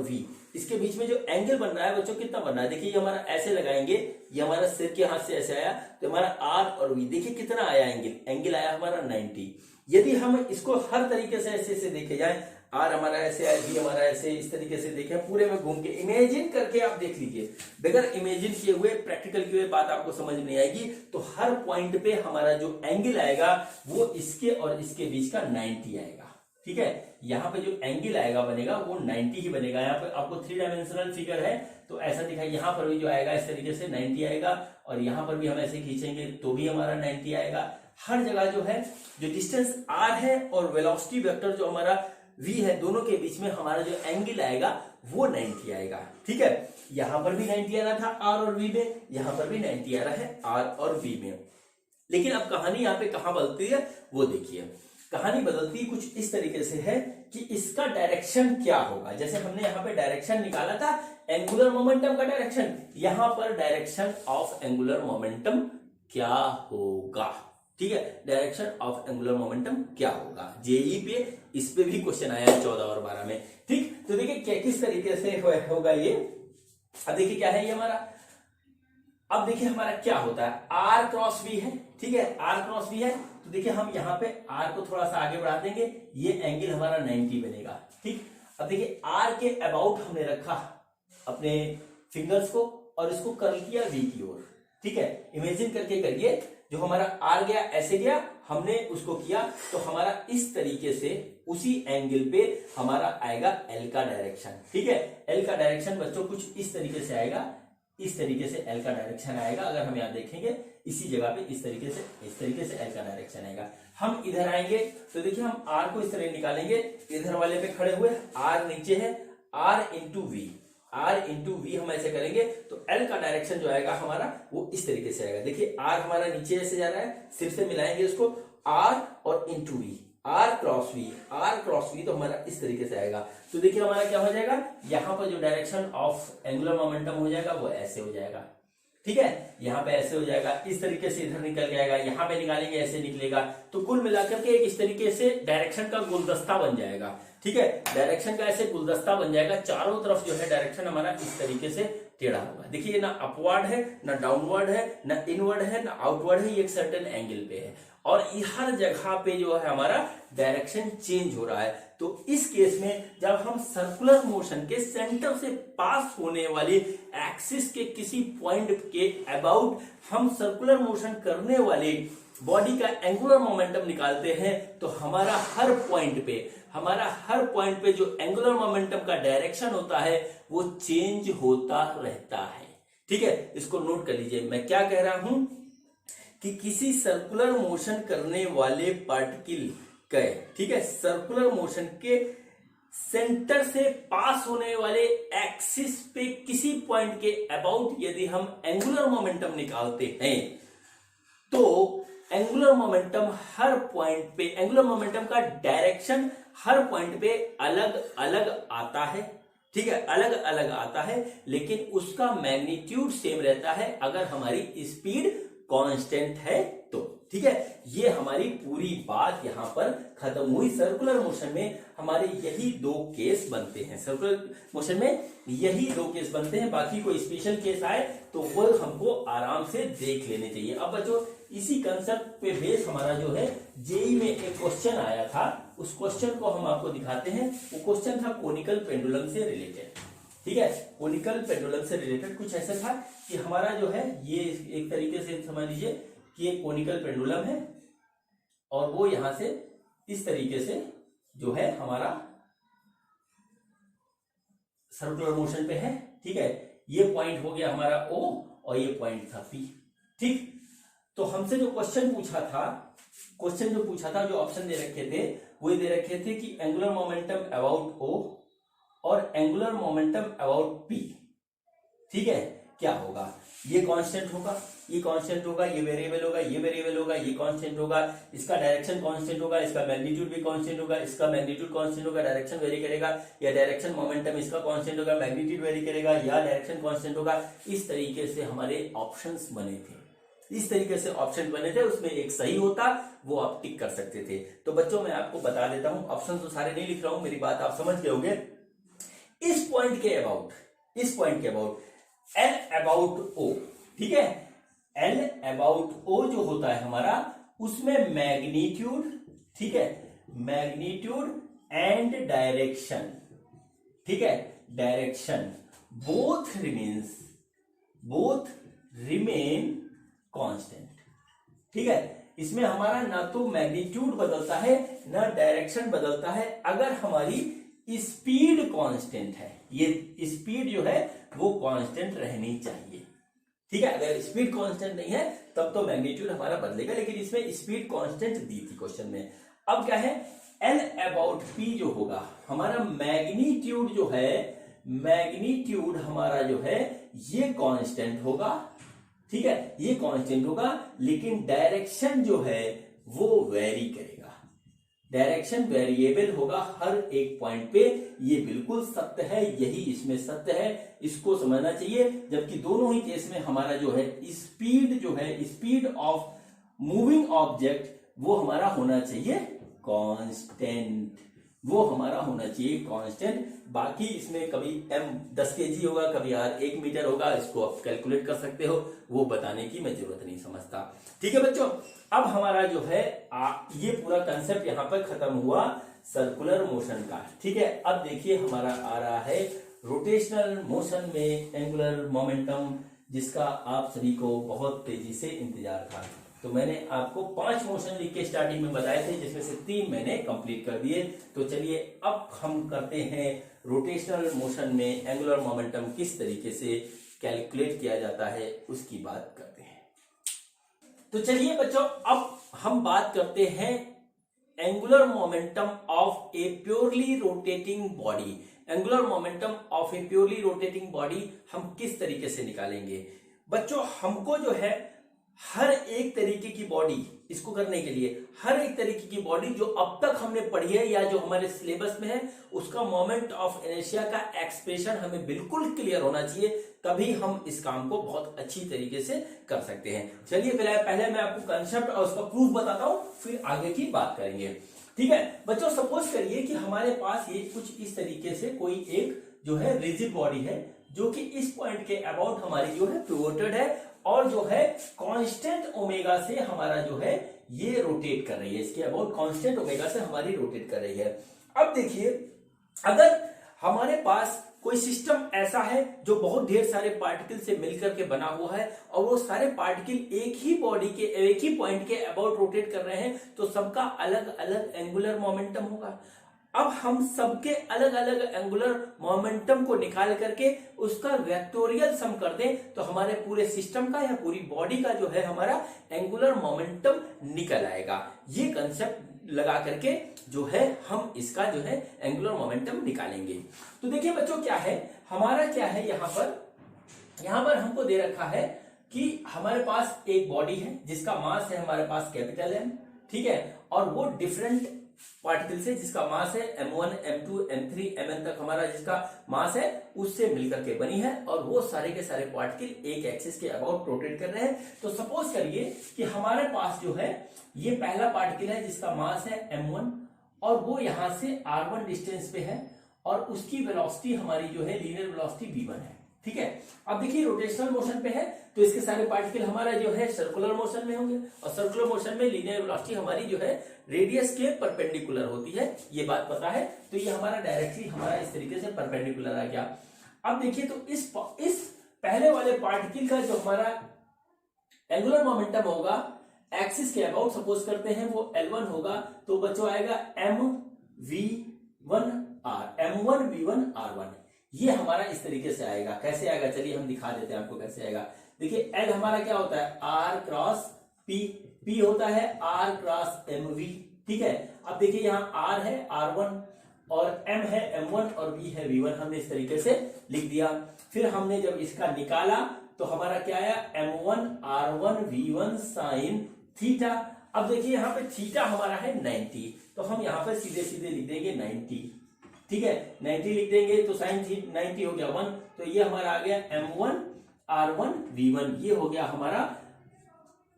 v इसके बीच में जो एंगल बन रहा है बच्चों कितना बन रहा है, देखिए ये हमारा ऐसे लगाएंगे, ये हमारा सिर के हाथ से ऐसे आया, तो हमारा r और v देखिए कितना आया एंगल आया हमारा 90। यदि हम इसको हर तरीके से ऐसे ऐसे देखे जाए, r हमारा ऐसे है, v हमारा ऐसे, इस तरीके से देखें, पूरे में घूम के इमेजिन करके आप देख लीजिए। बगैर इमेजिन किए हुए प्रैक्टिकल किए हुए बात आपको समझ नहीं आएगी। तो हर पॉइंट पे हमारा जो एंगल आएगा वो इसके और इसके बीच का 90 आएगा, ठीक है। यहाँ पे जो एंगल आएगा बनेगा वो 90 ही बनेगा। यहाँ पे आपको 3 डायमेंशनल फिगर है तो ऐसा दिखाई, यहाँ पर भी जो आएगा इस तरीके से 90 आएगा और यहाँ पर भी हम ऐसे खींचेंगे तो भी हमारा 90 आएगा। हर जगह जो है जो डिस्टेंस r है और वेलोसिटी वेक्टर जो हमारा v है, दोनों के बीच में हमारा जो एंगल आएगा वो 90 आएगा, ठीक है। यहाँ पर भी 90 आ रहा था r और v में, यहाँ पर भी 90 आ रहा है r और v में। लेकिन अब कहानी यहाँ पे कहाँ बदलती है वो देखिए। कहानी बदलती कुछ इस तरीके से है कि इसका डायरेक्शन क्या होगा। जैसे हमने यहाँ पे डायरेक्शन निकाला था एंगुलर मोमेंटम का डायरेक्शन, यहाँ पर डायरेक्शन ऑफ एंगुलर मोमेंटम क्या होगा, ठीक है। डायरेक्शन ऑफ एंगुलर मोमेंटम क्या होगा, जेई पे इस पे भी क्वेश्चन आया है 14 और 12 में, ठीक। तो देखिए क्या किस तरीके से होगा ये। अब देखिए क्या है ये हमारा, अब देखिए हमारा क्या होता है, r क्रॉस v है, ठीक है। r क्रॉस v है तो देखिए हम यहाँ पे r को थोड़ा सा आगे बढ़ा देंगे, ये एंगल हमारा 90 बनेगा, ठीक। अब देखिए r के अबाउट हमने रखा अपने फिंगर्स को और इसको कर्ल किया v की ओर, ठीक है। इमेजिन करके करिए, जो हमारा r गया ऐसे गया, हमने उसको किया तो हमारा इस तरीके से उसी एंगल पे हमारा आएगा l का डायरेक्शन, ठीक है। l का डायरेक्शन बच्चों कुछ इस तरीके से आएगा, इस तरीके से l का डायरेक्शन आएगा। अगर हम यहाँ देखेंगे इसी जगह पे इस तरीके से l का डायरेक्शन आएगा। हम इधर आएंगे तो देखिए हम r को इस तरह निकालेंगे, इधर वाले पे खड़े हुए, r नीचे है, r इंटू v हम ऐसे करेंगे तो l का डायरेक्शन जो आएगा हमारा वो इस तरीके से आएगा। देखिए r हमारा नीचे ऐसे जा रहा है, सिर से मिलाएंगे उसको, r और into v, r cross v तो हमारा इस तरीके से आएगा। तो देखिए हमारा क्या हो जाएगा, यहाँ पर जो डायरेक्शन ऑफ एंगुलर मोमेंटम हो जाएगा वो ऐसे हो जाएगा, ठीक है। यहाँ पे ऐसे हो जाएगा, इस तरीके से इधर निकल जाएगा, यहाँ पे निकालेंगे ऐसे निकलेगा। तो कुल मिलाकर के एक इस तरीके से डायरेक्शन का गुलदस्ता बन जाएगा, ठीक है। डायरेक्शन का ऐसे गुलदस्ता बन जाएगा, चारों तरफ जो है डायरेक्शन हमारा इस तरीके से टेढ़ा होगा। देखिए ना अपवर्ड है, ना डाउनवर्ड है, ना इनवर्ड है, ना आउटवर्ड है, ये एक सर्टेन एंगल पे है और हर जगह पे जो है हमारा डायरेक्शन चेंज हो रहा है। तो इस केस में जब हम सर्कुलर मोशन के सेंटर से पास होने वाली एक्सिस के किसी पॉइंट के अबाउट हम सर्कुलर मोशन करने वाले बॉडी का एंगुलर मोमेंटम निकालते हैं तो हमारा हर पॉइंट पे जो एंगुलर मोमेंटम का डायरेक्शन होता है वो चेंज होता रहता है, ठीक है। इसको नोट कर लीजिए, मैं क्या कह रहा हूं कि किसी सर्कुलर मोशन करने वाले पार्टिकल का, ठीक है, सर्कुलर मोशन के सेंटर से पास होने वाले एक्सिस पे किसी पॉइंट के अबाउट यदि हम एंगुलर मोमेंटम निकालते हैं तो एंगुलर मोमेंटम हर पॉइंट पे, एंगुलर मोमेंटम का डायरेक्शन हर पॉइंट पे अलग अलग आता है, ठीक है, अलग अलग आता है, लेकिन उसका मैग्नीट्यूड सेम रहता है अगर हमारी स्पीड कांस्टेंट है तो, ठीक है। ये हमारी पूरी बात यहां पर खत्म हुई। सर्कुलर मोशन में हमारे यही दो केस बनते हैं, सर्कुलर मोशन में यही दो केस बनते हैं, बाकी कोई स्पेशल केस आए तो वो हमको आराम से देख लेने चाहिए। अब बच्चों इसी कंसेप्ट पे बेस हमारा जो है जेई में एक क्वेश्चन आया था, उस क्वेश्चन को हम आपको दिखाते हैं। वो क्वेश्चन था कोनिकल पेंडुलम से रिलेटेड, ठीक है। कोनिकल पेंडुलम से रिलेटेड कुछ ऐसा था कि हमारा जो है ये एक तरीके से समझ लीजिए कि एक कोनिकल पेंडुलम है और वो यहां से इस तरीके से जो है हमारा सर्कुलर मोशन पे है, ठीक है। ये पॉइंट हो गया हमारा O और ये पॉइंट था P, ठीक। तो हमसे जो क्वेश्चन पूछा था, जो ऑप्शन दे रखे थे वो दे रखे थे कि एंगुलर मोमेंटम अबाउट O और एंगुलर मोमेंटम अबाउट P, ठीक है, क्या होगा? ये कांस्टेंट होगा, ये कांस्टेंट होगा, ये वेरिएबल होगा, ये वेरिएबल होगा, ये कांस्टेंट होगा, इसका डायरेक्शन कांस्टेंट होगा, इसका मैग्नीट्यूड भी कांस्टेंट होगा, इसका मैग्नीट्यूड कांस्टेंट होगा, डायरेक्शन वेरी करेगा, या डायरेक्शन मोमेंटम इसका कांस्टेंट होगा, मैग्नीट्यूड वेरी करेगा, या डायरेक्शन कांस्टेंट होगा। इस तरीके से हमारे ऑप्शंस बने थे, इस तरीके से ऑप्शन बने थे, उसमें एक सही होता वो आप टिक कर सकते थे। तो बच्चों मैं आपको बता देता हूं, ऑप्शन तो सारे नहीं लिख रहा हूं, मेरी बात आप समझ गए होंगे। इस पॉइंट के अबाउट एल अबाउट ओ, ठीक है, एल अबाउट ओ जो होता है हमारा, उसमें मैग्नीट्यूड, ठीक है, मैग्नीट्यूड एंड डायरेक्शन, ठीक है, डायरेक्शन बोथ रिमेन कांस्टेंट, ठीक है। इसमें हमारा ना तो मैग्नीट्यूड बदलता है ना डायरेक्शन बदलता है अगर हमारी स्पीड कांस्टेंट है। ये स्पीड जो है वो कांस्टेंट रहनी चाहिए, ठीक है। अगर स्पीड कांस्टेंट नहीं है तब तो मैग्नीट्यूड हमारा बदलेगा, लेकिन इसमें स्पीड कांस्टेंट दी थी क्वेश्चन में। अब क्या है, एल अबाउट पी जो होगा हमारा मैग्नीट्यूड जो है, मैग्नीट्यूड हमारा जो है ये कांस्टेंट होगा, ठीक है, ये कांस्टेंट होगा, लेकिन डायरेक्शन जो है वो वेरी करेगा, डायरेक्शन वेरिएबल होगा हर एक पॉइंट पे। ये बिल्कुल सत्य है, यही इसमें सत्य है, इसको समझना चाहिए। जबकि दोनों ही केस में हमारा जो है स्पीड जो है, स्पीड ऑफ मूविंग ऑब्जेक्ट वो हमारा होना चाहिए कांस्टेंट, वो हमारा होना चाहिए कांस्टेंट। बाकी इसमें कभी m 10 kg होगा, कभी r 1 मीटर होगा, इसको आप कैलकुलेट कर सकते हो, वो बताने की मैं जरूरत नहीं समझता, ठीक है बच्चों। अब हमारा जो है ये पूरा कंसेप्ट यहाँ पर खत्म हुआ सर्कुलर मोशन का, ठीक है। अब देखिए हमारा आ रहा है रोटेशनल मोशन में एंगुलर मोमेंटम, जिसका आप सभी को बहुत तेजी से इंतजार था। तो मैंने आपको 5 मोशन लिख के स्टार्टिंग में बताए थे, जिसमें से 3 मैंने कंप्लीट कर दिए। तो चलिए अब हम करते हैं रोटेशनल मोशन में एंगुलर मोमेंटम किस तरीके से कैलकुलेट किया जाता है उसकी बात करते हैं। तो चलिए बच्चों अब हम बात करते हैं angular momentum of A purely rotating body. Angular momentum of A purely rotating body हम किस तरीके से निकालेंगे बच्चों? हमको जो है हर एक तरीके की बॉडी, इसको करने के लिए हर एक तरीके की बॉडी जो अब तक हमने पढ़ी है या जो हमारे सिलेबस में है, उसका मोमेंट ऑफ इनर्शिया का एक्सप्रेशन हमें बिल्कुल क्लियर होना चाहिए, तभी हम इस काम को बहुत अच्छी तरीके से कर सकते हैं। चलिए पहले मैं आपको कंसेप्ट और उसका प्रूफ बताता हूं, फिर आगे की बात करेंगे, ठीक है बच्चों। सपोज करिए कि हमारे पास ये कुछ इस तरीके से कोई एक जो है रिजिड बॉडी है, जो कि इस पॉइंट के अबाउट हमारी जो है पिवोटेड है, और जो है कांस्टेंट ओमेगा से हमारा जो है ये रोटेट कर रही है, इसके अबाउट कांस्टेंट ओमेगा से हमारी रोटेट कर रही है। अब देखिए अगर हमारे पास कोई सिस्टम ऐसा है जो बहुत ढेर सारे पार्टिकल से मिलकर के बना हुआ है, और वो सारे पार्टिकल एक ही बॉडी के एक ही पॉइंट के अबाउट रोटेट कर रहे हैं, तो सबका अलग अलग एंगुलर मोमेंटम होगा। अब हम सबके अलग अलग एंगुलर मोमेंटम को निकाल करके उसका वेक्टोरियल सम कर दें, तो हमारे पूरे सिस्टम का या पूरी बॉडी का जो है हमारा एंगुलर मोमेंटम निकल आएगा। ये कंसेप्ट लगा करके जो है हम इसका जो है एंगुलर मोमेंटम निकालेंगे। तो देखिए बच्चों क्या है, हमारा क्या है यहाँ पर हमको दे रखा है कि हमारे पास एक बॉडी है जिसका मास है हमारे पास कैपिटल M, ठीक है, और वो डिफरेंट पार्टिकल से जिसका मास है m1, m2, m3, mn तक हमारा जिसका मास है उससे मिलकर के बनी है, और वो सारे के सारे पार्टिकल एक एक्सिस के अबाउट रोटेट कर रहे हैं। तो सपोज करिए कि हमारे पास जो है ये पहला पार्टिकल है जिसका मास है m1 और वो यहां से r1 डिस्टेंस पे है और उसकी वेलोसिटी हमारी जो है लीनियर वेलोसिटी v1 है, ठीक है। अब देखिए रोटेशनल मोशन पे है तो इसके सारे पार्टिकल हमारा जो है सर्कुलर मोशन में होंगे, और सर्कुलर मोशन में लीनियर वेलोसिटी हमारी जो है रेडियस के परपेंडिकुलर होती है, ये बात पता है। तो ये हमारा डायरेक्टली हमारा इस तरीके से परपेंडिकुलर आ गया। अब देखिए तो इस पहले वाले पार्टिकल का जो हमारा एंगुलर मोमेंटम होगा एक्सिस के अबाउट सपोज करते हैं वो L1 होगा, तो बच्चों आएगा m1v1r1, ये हमारा इस तरीके से आएगा। कैसे आएगा चलिए हम दिखा देते हैं आपको कैसे आएगा। देखिए L हमारा क्या होता है r क्रॉस p होता है r क्रॉस mv, ठीक है। अब देखिए यहाँ r है r1 और m है m1 और v है v1, हमने इस तरीके से लिख दिया। फिर हमने जब इसका निकाला तो हमारा क्या आया m1 r1 v1 sign theta. अब देखिए यहाँ पे थीटा हमारा है 90, तो हम यहाँ पे सीधे सीधे लिख देंगे 90, ठीक है, 90 लिख देंगे तो साइन 90 हो गया 1, तो ये हमारा आ गया m1 r1 v1, ये हो गया हमारा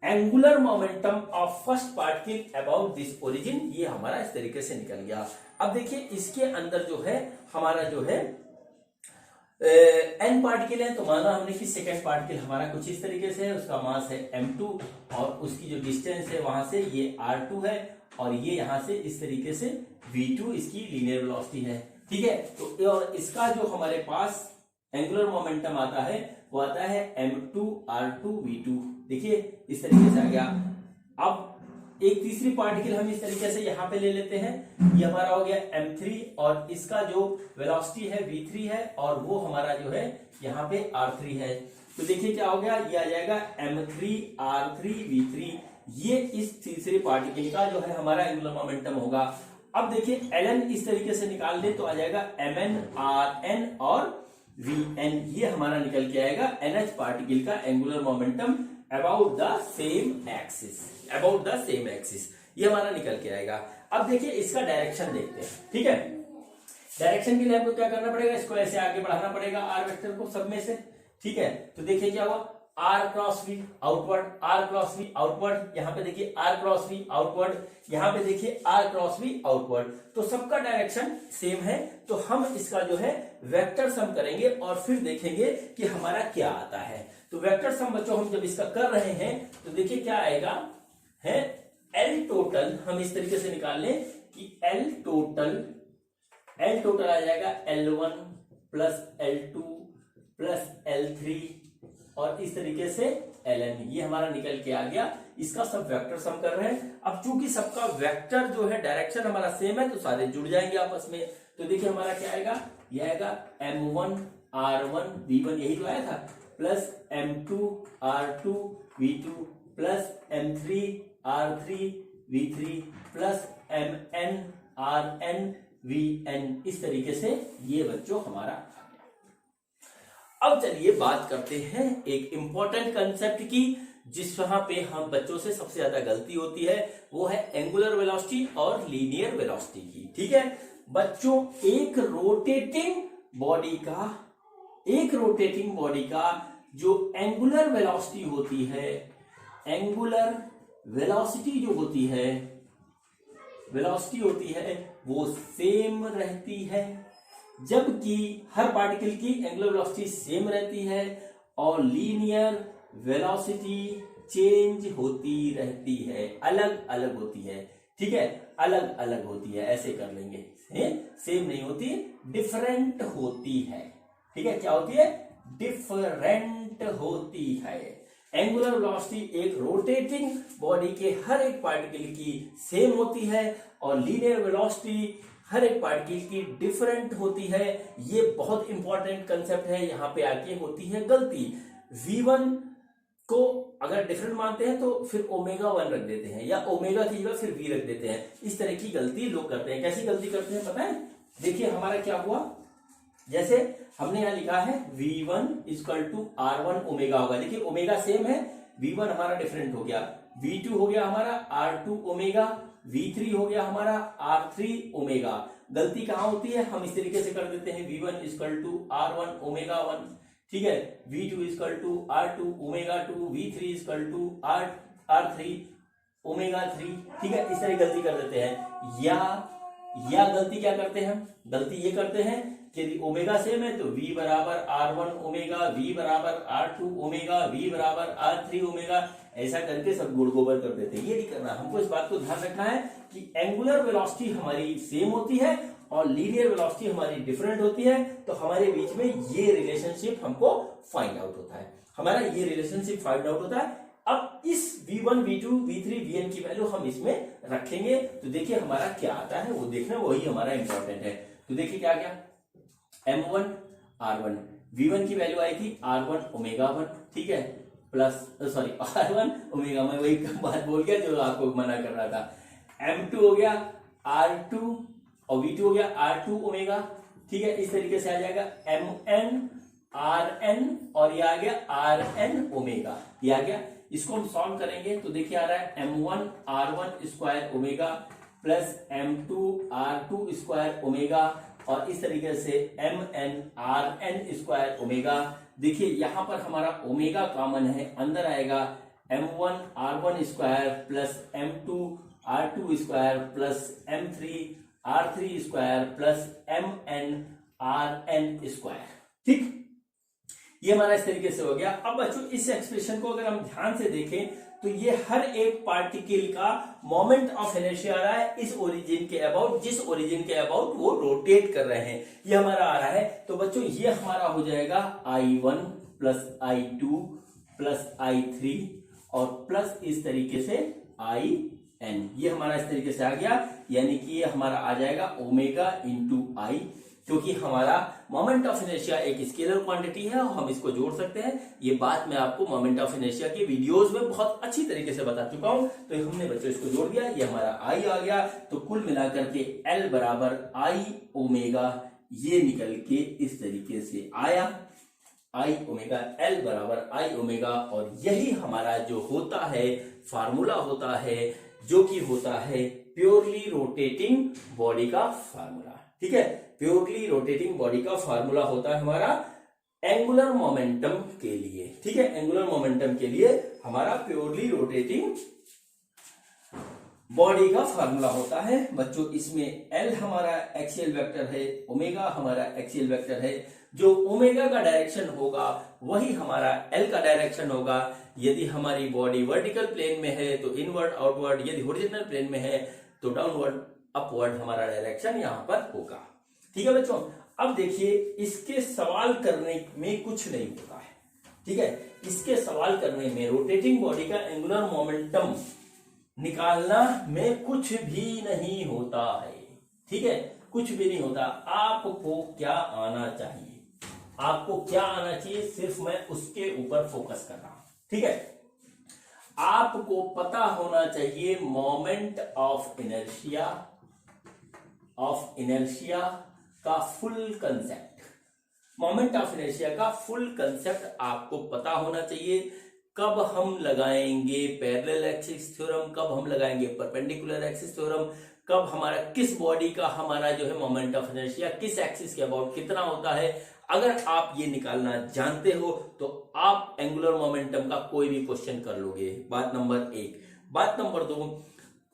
angular momentum of first particle about this origin, ये हमारा इस तरीके से निकल गया। अब देखिए इसके अंदर जो है हमारा जो है n पार्टिकल है, तो माना हमने कि सेकंड पार्टिकल हमारा कुछ इस तरीके से है, उसका मास है m2 और उसकी जो डिस्टेंस है वहां से ये r2 है और ये यहां से इस तरीके से v2 इसकी लीनियर वेलोसिटी है, ठीक है। तो और इसका जो हमारे पास एंगुलर मोमेंटम आता है वो आता है m2 r2 v2, देखिए इस तरीके से आ गया। अब एक तीसरी पार्टिकल हम इस तरीके से यहाँ पे ले लेते हैं, ये हमारा हो गया m3 और इसका जो वेलोसिटी है v3 है और वो हमारा जो है यहाँ पे r3 है। तो देखिए क्या हो गया, ये आ जाएगा m3 r3 v3, ये इस तीसरे पार्टिकल का जो है हमारा एंगुलर मोमेंटम होगा। अब देखिए ln इस तरीके से निकाल दे तो आ जाएगा mn rn और vn, ये हमारा निकल के आएगा nh पार्टिकल का angular momentum about the same axis, ये हमारा निकल के आएगा। अब देखिए इसका डायरेक्शन देखते हैं, ठीक है। डायरेक्शन के लिए आपको क्या करना पड़ेगा, इसको ऐसे आगे बढ़ाना पड़ेगा r वेक्टर को सब में से, ठीक है। तो देखिए क्या हुआ, r cross v outward, r cross v outward, यहाँ पे देखिए r क्रॉस v आउटवर्ड, यहाँ पे देखिए r क्रॉस v आउटवर्ड, तो सबका डायरेक्शन सेम है। तो हम इसका जो है वेक्टर सम करेंगे और फिर देखेंगे कि हमारा क्या आता है। तो वेक्टर सम बच्चों हम जब इसका कर रहे हैं तो देखिए क्या आएगा है L टोटल, हम इस तरीके से निकाल लें कि L टोटल आ जाएगा L1 plus L2 plus L3 और इस तरीके से Ln, ये हमारा निकल के आ गया। इसका सब वेक्टर सम कर रहे हैं। अब चूंकि सबका वेक्टर जो है डायरेक्शन हमारा सेम है तो सारे जुड़ जाएंगे आपस में। तो देखिए हमारा क्या आएगा, ये आएगा m1 r1 v1, यही तो आया था, plus m2 r2 v2 plus m3 r3 v3 plus mn rn vn, इस तरीके से ये बच्चों हमारा। अब चलिए बात करते हैं एक इंपॉर्टेंट कंसेप्ट की, जिस वहां पे हम बच्चों से सबसे ज्यादा गलती होती है, वो है एंगुलर वेलोसिटी और लीनियर वेलोसिटी की, ठीक है बच्चों। एक रोटेटिंग बॉडी का जो एंगुलर वेलोसिटी होती है, एंगुलर वेलोसिटी जो होती है, वेलोसिटी होती है वो सेम रहती है, जबकि हर पार्टिकल की एंगुलर वेलोसिटी सेम रहती है और लीनियर वेलोसिटी चेंज होती रहती है, अलग अलग होती है, ठीक है, अलग अलग होती है। ऐसे कर लेंगे, सेम नहीं होती, डिफरेंट होती है, ठीक है। क्या होती है, डिफरेंट होती है। एंगुलर वेलोसिटी एक रोटेटिंग बॉडी के हर एक पार्टिकल की सेम होती है और लीनियर वेलोसिटी हर एक पार्टिकल की डिफरेंट होती है। ये बहुत इंपॉर्टेंट कंसेप्ट है, यहां पे आके होती है गलती। v1 को अगर डिफरेंट मानते हैं तो फिर ओमेगा 1 रख देते हैं, या ओमेगा की जगह फिर वी रख देते हैं। इस तरह की गलती लोग करते हैं। कैसी गलती करते हैं पता है? देखिए हमारा क्या हुआ, जैसे हमने यहां लिखा है v1 equal to r1 omega होगा। देखिए ओमेगा सेम है, v1 हमारा डिफरेंट हो गया, v2 हो गया हमारा r2 ओमेगा, v3 हो गया हमारा r3 ओमेगा। गलती कहां होती है? हम इस तरीके से कर देते हैं v1 equal to r1 omega 1, ठीक है, v2 equal to r2 omega 2, v3 equal to r3 omega 3, ठीक है। इस तरह गलती कर देते हैं। या गलती क्या करते हैं? गलती ये करते हैं कि यदि ओमेगा सेम है तो v बराबर r1 ओमेगा, v बराबर r2 ओमेगा, v बराबर r3 ओमेगा, ऐसा करके सब गुड़ गोबर कर देते हैं। ये नहीं करना, हमको इस बात को ध्यान रखना है कि एंगुलर वेलोसिटी हमारी सेम होती है और लीनियर वेलोसिटी हमारी डिफरेंट होती है, तो हमारे बीच में ये रिलेशनशिप हमको फाइंड आउट होता है, हमारा ये रिलेशनशिप फाइंड आउट होता है। अब इस v1 v2 v3 vn की वैल्यू हम इसमें रखेंगे तो देखिए हमारा क्या आता है वो देखना, वही हमारा इंपॉर्टेंट है। तो देखिए क्या क्या, m1 r1, v1 की वैल्यू आई थी r1 ओमेगा 1, ठीक है, प्लस सॉरी r1 ओमेगा, मैं वही बात बोल गया जो आपको मना कर रहा था। m2 हो गया r2 और v2 हो गया r2 ओमेगा, ठीक है। इस तरीके से आ जाएगा mn rn और ये आ गया rn ओमेगा, ये आ गया। इसको हम सॉल्व करेंगे तो देखिए आ रहा है m1 r1 square omega plus m2 r2 square omega और इस तरीके से mn rn स्क्वायर ओमेगा। देखिए यहां पर हमारा ओमेगा कॉमन है, अंदर आएगा m1 r1 square plus m2 r2 square plus m3 r3 square plus mn rn square, ठीक। ये हमारा इस तरीके से हो गया। अब बच्चों इस एक्सप्रेशन को अगर हम ध्यान से देखें तो ये हर एक पार्टिकल का मोमेंट ऑफ इनर्शिया आ रहा है इस ओरिजिन के अबाउट, जिस ओरिजिन के अबाउट वो रोटेट कर रहे हैं, ये हमारा आ रहा है। तो बच्चों ये हमारा हो जाएगा i1 plus i2 plus i3 और प्लस इस तरीके से in, ये हमारा इस तरीके से आ गया, यानी कि ये हमारा आ जाएगा ओमेगा इंटू आई, क्योंकि हमारा मोमेंट ऑफ इनर्शिया एक स्केलर क्वांटिटी है और हम इसको जोड़ सकते हैं। ये बात मैं आपको मोमेंट ऑफ इनर्शिया के वीडियोस में बहुत अच्छी तरीके से बता चुका हूं। तो हमने बच्चों इसको जोड़ दिया, ये हमारा आई आ गया। तो कुल मिलाकर के एल बराबर आई ओमेगा, ये निकल के इस तरीके से आया, आई ओमेगा, एल बराबर आई ओमेगा। और यही हमारा जो होता है फार्मूला होता है, जो कि होता है प्योरली रोटेटिंग बॉडी का फार्मूला, ठीक है। प्योरली रोटेटिंग बॉडी का फार्मूला होता है हमारा एंगुलर मोमेंटम के लिए, ठीक है। एंगुलर मोमेंटम के लिए हमारा प्योरली रोटेटिंग बॉडी का फार्मूला होता है बच्चों। इसमें एल हमारा एक्सियल वेक्टर है, ओमेगा हमारा एक्सियल वेक्टर है। जो ओमेगा का डायरेक्शन होगा वही हमारा एल का डायरेक्शन होगा। यदि हमारी बॉडी वर्टिकल प्लेन में है तो इनवर्ड आउटवर्ड, यदि हॉरिजॉन्टल प्लेन में है तो डाउनवर्ड अपवर्ड हमारा डायरेक्शन यहां पर होगा, ठीक है बच्चों। अब देखिए इसके सवाल करने में कुछ नहीं होता है, ठीक है। इसके सवाल करने में रोटेटिंग बॉडी का एंगुलर मोमेंटम निकालना में कुछ भी नहीं होता है, ठीक है, कुछ भी नहीं होता। आपको क्या आना चाहिए, आपको क्या आना चाहिए, सिर्फ मैं उसके ऊपर फोकस कर रहा हूं, ठीक है। आपको पता होना चाहिए मोमेंट ऑफ इनर्शिया का full concept, moment of inertia का फुल कंसेप्ट आपको पता होना चाहिए। कब हम लगाएंगे पैरेलल एक्सिस थ्योरम, कब हम लगाएंगे परपेंडिकुलर एक्सिस थ्योरम, कब हमारा किस बॉडी का हमारा जो है मोमेंट ऑफ इनर्शिया किस एक्सिस के अबाउट कितना होता है। अगर आप ये निकालना जानते हो तो आप एंगुलर मोमेंटम का कोई भी क्वेश्चन कर लोगे, बात नंबर एक। बात नंबर दो,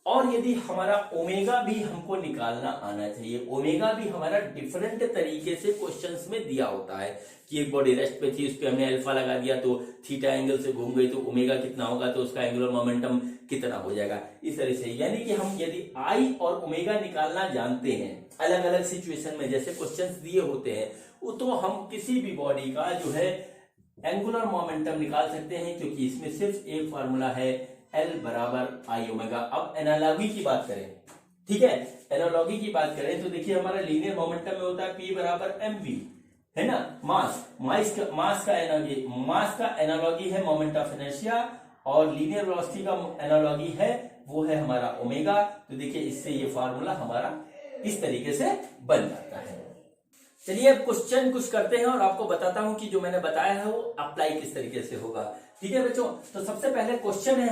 और यदि हमारा ओमेगा भी हमको निकालना आना चाहिए। ओमेगा भी हमारा डिफरेंट तरीके से क्वेश्चंस में दिया होता है कि एक बॉडी रेस्ट पे थी, उस पे हमने अल्फा लगा दिया तो थीटा एंगल से घूम गई तो ओमेगा कितना होगा, तो उसका एंगुलर मोमेंटम कितना हो जाएगा, इस तरह से। यानी कि हम यदि आई और ओमेगा निकालना जानते हैं अलग अलग सिचुएशन में, जैसे क्वेश्चंस दिए होते हैं, तो हम किसी भी बॉडी का जो है एंगुलर मोमेंटम निकाल सकते हैं, क्योंकि इसमें सिर्फ एक फार्मूला है एल बराबर आई ओमेगा। अब एनालॉजी की बात करें, ठीक है, एनालॉजी की बात करें तो देखिए हमारा लीनियर मोमेंटम में होता है पी बराबर एम वी, है ना, मास का एनालॉगी है मोमेंट ऑफ इनर्शिया, और लीनियर वेलोसिटी का एनालॉगी है वो है हमारा ओमेगा। तो देखिए इससे ये फार्मूला हमारा इस तरीके से बन जाता है। चलिए अब क्वेश्चन कुछ करते हैं और आपको बताता हूं कि जो मैंने बताया है वो अप्लाई किस तरीके से होगा। ठीक है बच्चों, तो सबसे पहले क्वेश्चन है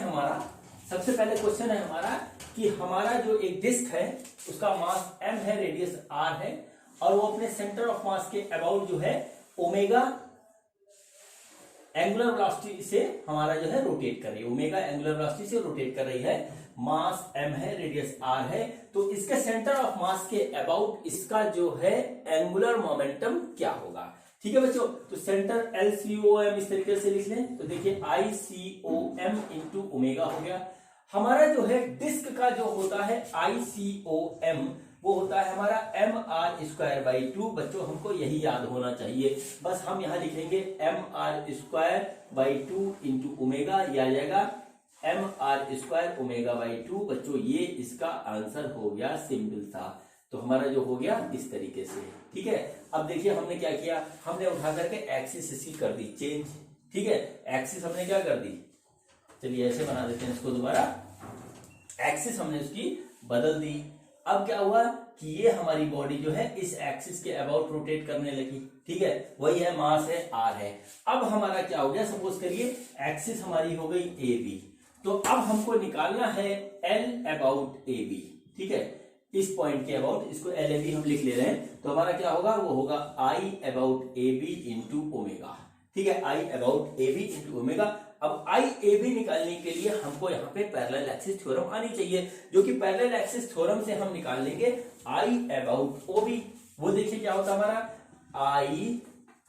हमारा कि हमारा जो एक डिस्क है उसका मास m है, रेडियस r है, और वो अपने सेंटर ऑफ मास के अबाउट जो है ओमेगा एंगुलर वेलोसिटी से हमारा जो है रोटेट कर रही है, ओमेगा एंगुलर वेलोसिटी से रोटेट कर रही है। मास m है, रेडियस r है, तो इसके सेंटर ऑफ मास के अबाउट इसका जो है एंगुलर मोमेंटम क्या होगा। ठीक है बच्चों, तो सेंटर LCOM इस तरीके से लिख लें, तो देखिए ICOM इंटू ओमेगा हो गया। हमारा जो है डिस्क का जो होता है ICOM वो होता है हमारा mr²/2। बच्चों हमको यही याद होना चाहिए, बस हम यहां लिखेंगे mr²/2 इंटू ओमेगा, यह आ जाएगा mr² ओमेगा/2। बच्चों ये इसका आंसर हो गया, सिंपल सा। तो हमारा जो हो गया इस तरीके से। ठीक है, अब देखिए हमने क्या किया, हमने उठा करके एक्सिस इसकी कर दी चेंज। ठीक है, एक्सिस हमने क्या कर दी, चलिए ऐसे बना देते हैं इसको दोबारा, एक्सिस हमने उसकी बदल दी। अब क्या हुआ कि ये हमारी बॉडी जो है इस एक्सिस के अबाउट रोटेट करने लगी। ठीक है, वही है, मास है, आर है। अब हमारा क्या हो गया, सपोज करिए एक्सिस हमारी हो गई ए बी, तो अब हमको निकालना है एल अबाउट ए बी। ठीक है, इस पॉइंट के अबाउट, इसको एल ए बी हम लिख ले रहे हैं, तो हमारा क्या होगा, वो होगा I about A B into omega. ठीक है, I about A B into omega. अब आई ए बी निकालने के लिए हमको यहाँ पे पैरेलल एक्सिस थ्योरम आनी चाहिए, जो कि पैरेलल एक्सिस थ्योरम से हम निकाल लेंगे आई अबाउट ओ बी। वो देखिए क्या होता है हमारा, I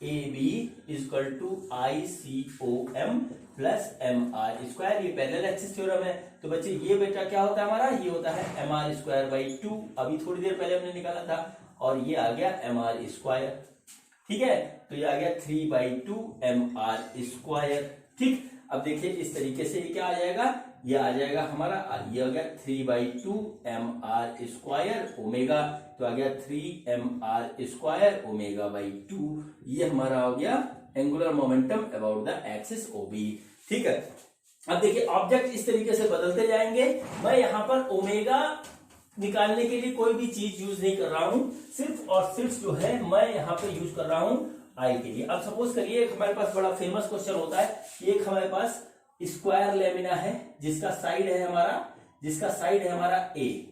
A B equal to I C O M plus M R square. ये पैरेलल एक्सिस थ्योरम है। तो बच्चे ये बेटा क्या होता है हमारा, ये होता है mr²/2, अभी थोड़ी देर पहले हमने निकाला था, और ये आ गया mr²। ठीक है, तो ये आ गया 3/2 mr²। ठीक, अब देखिए इस तरीके से ये क्या आ जाएगा, ये आ जाएगा हमारा, ये आ गया 3/2 mr² ओमेगा, तो आ गया 3mr² ओमेगा/2। ये हमारा हो गया angular momentum about the axis O. ठीक है, अब देखिए ऑब्जेक्ट इस तरीके से बदलते जाएंगे। मैं यहां पर ओमेगा निकालने के लिए कोई भी चीज यूज नहीं कर रहा हूं, सिर्फ और सिर्फ जो है मैं यहां पे यूज कर रहा हूं आई के लिए। अब सपोज करिए हमारे पास बड़ा फेमस क्वेश्चन होता है, एक हमारे पास स्क्वायर लेमिना है जिसका साइड है हमारा ए।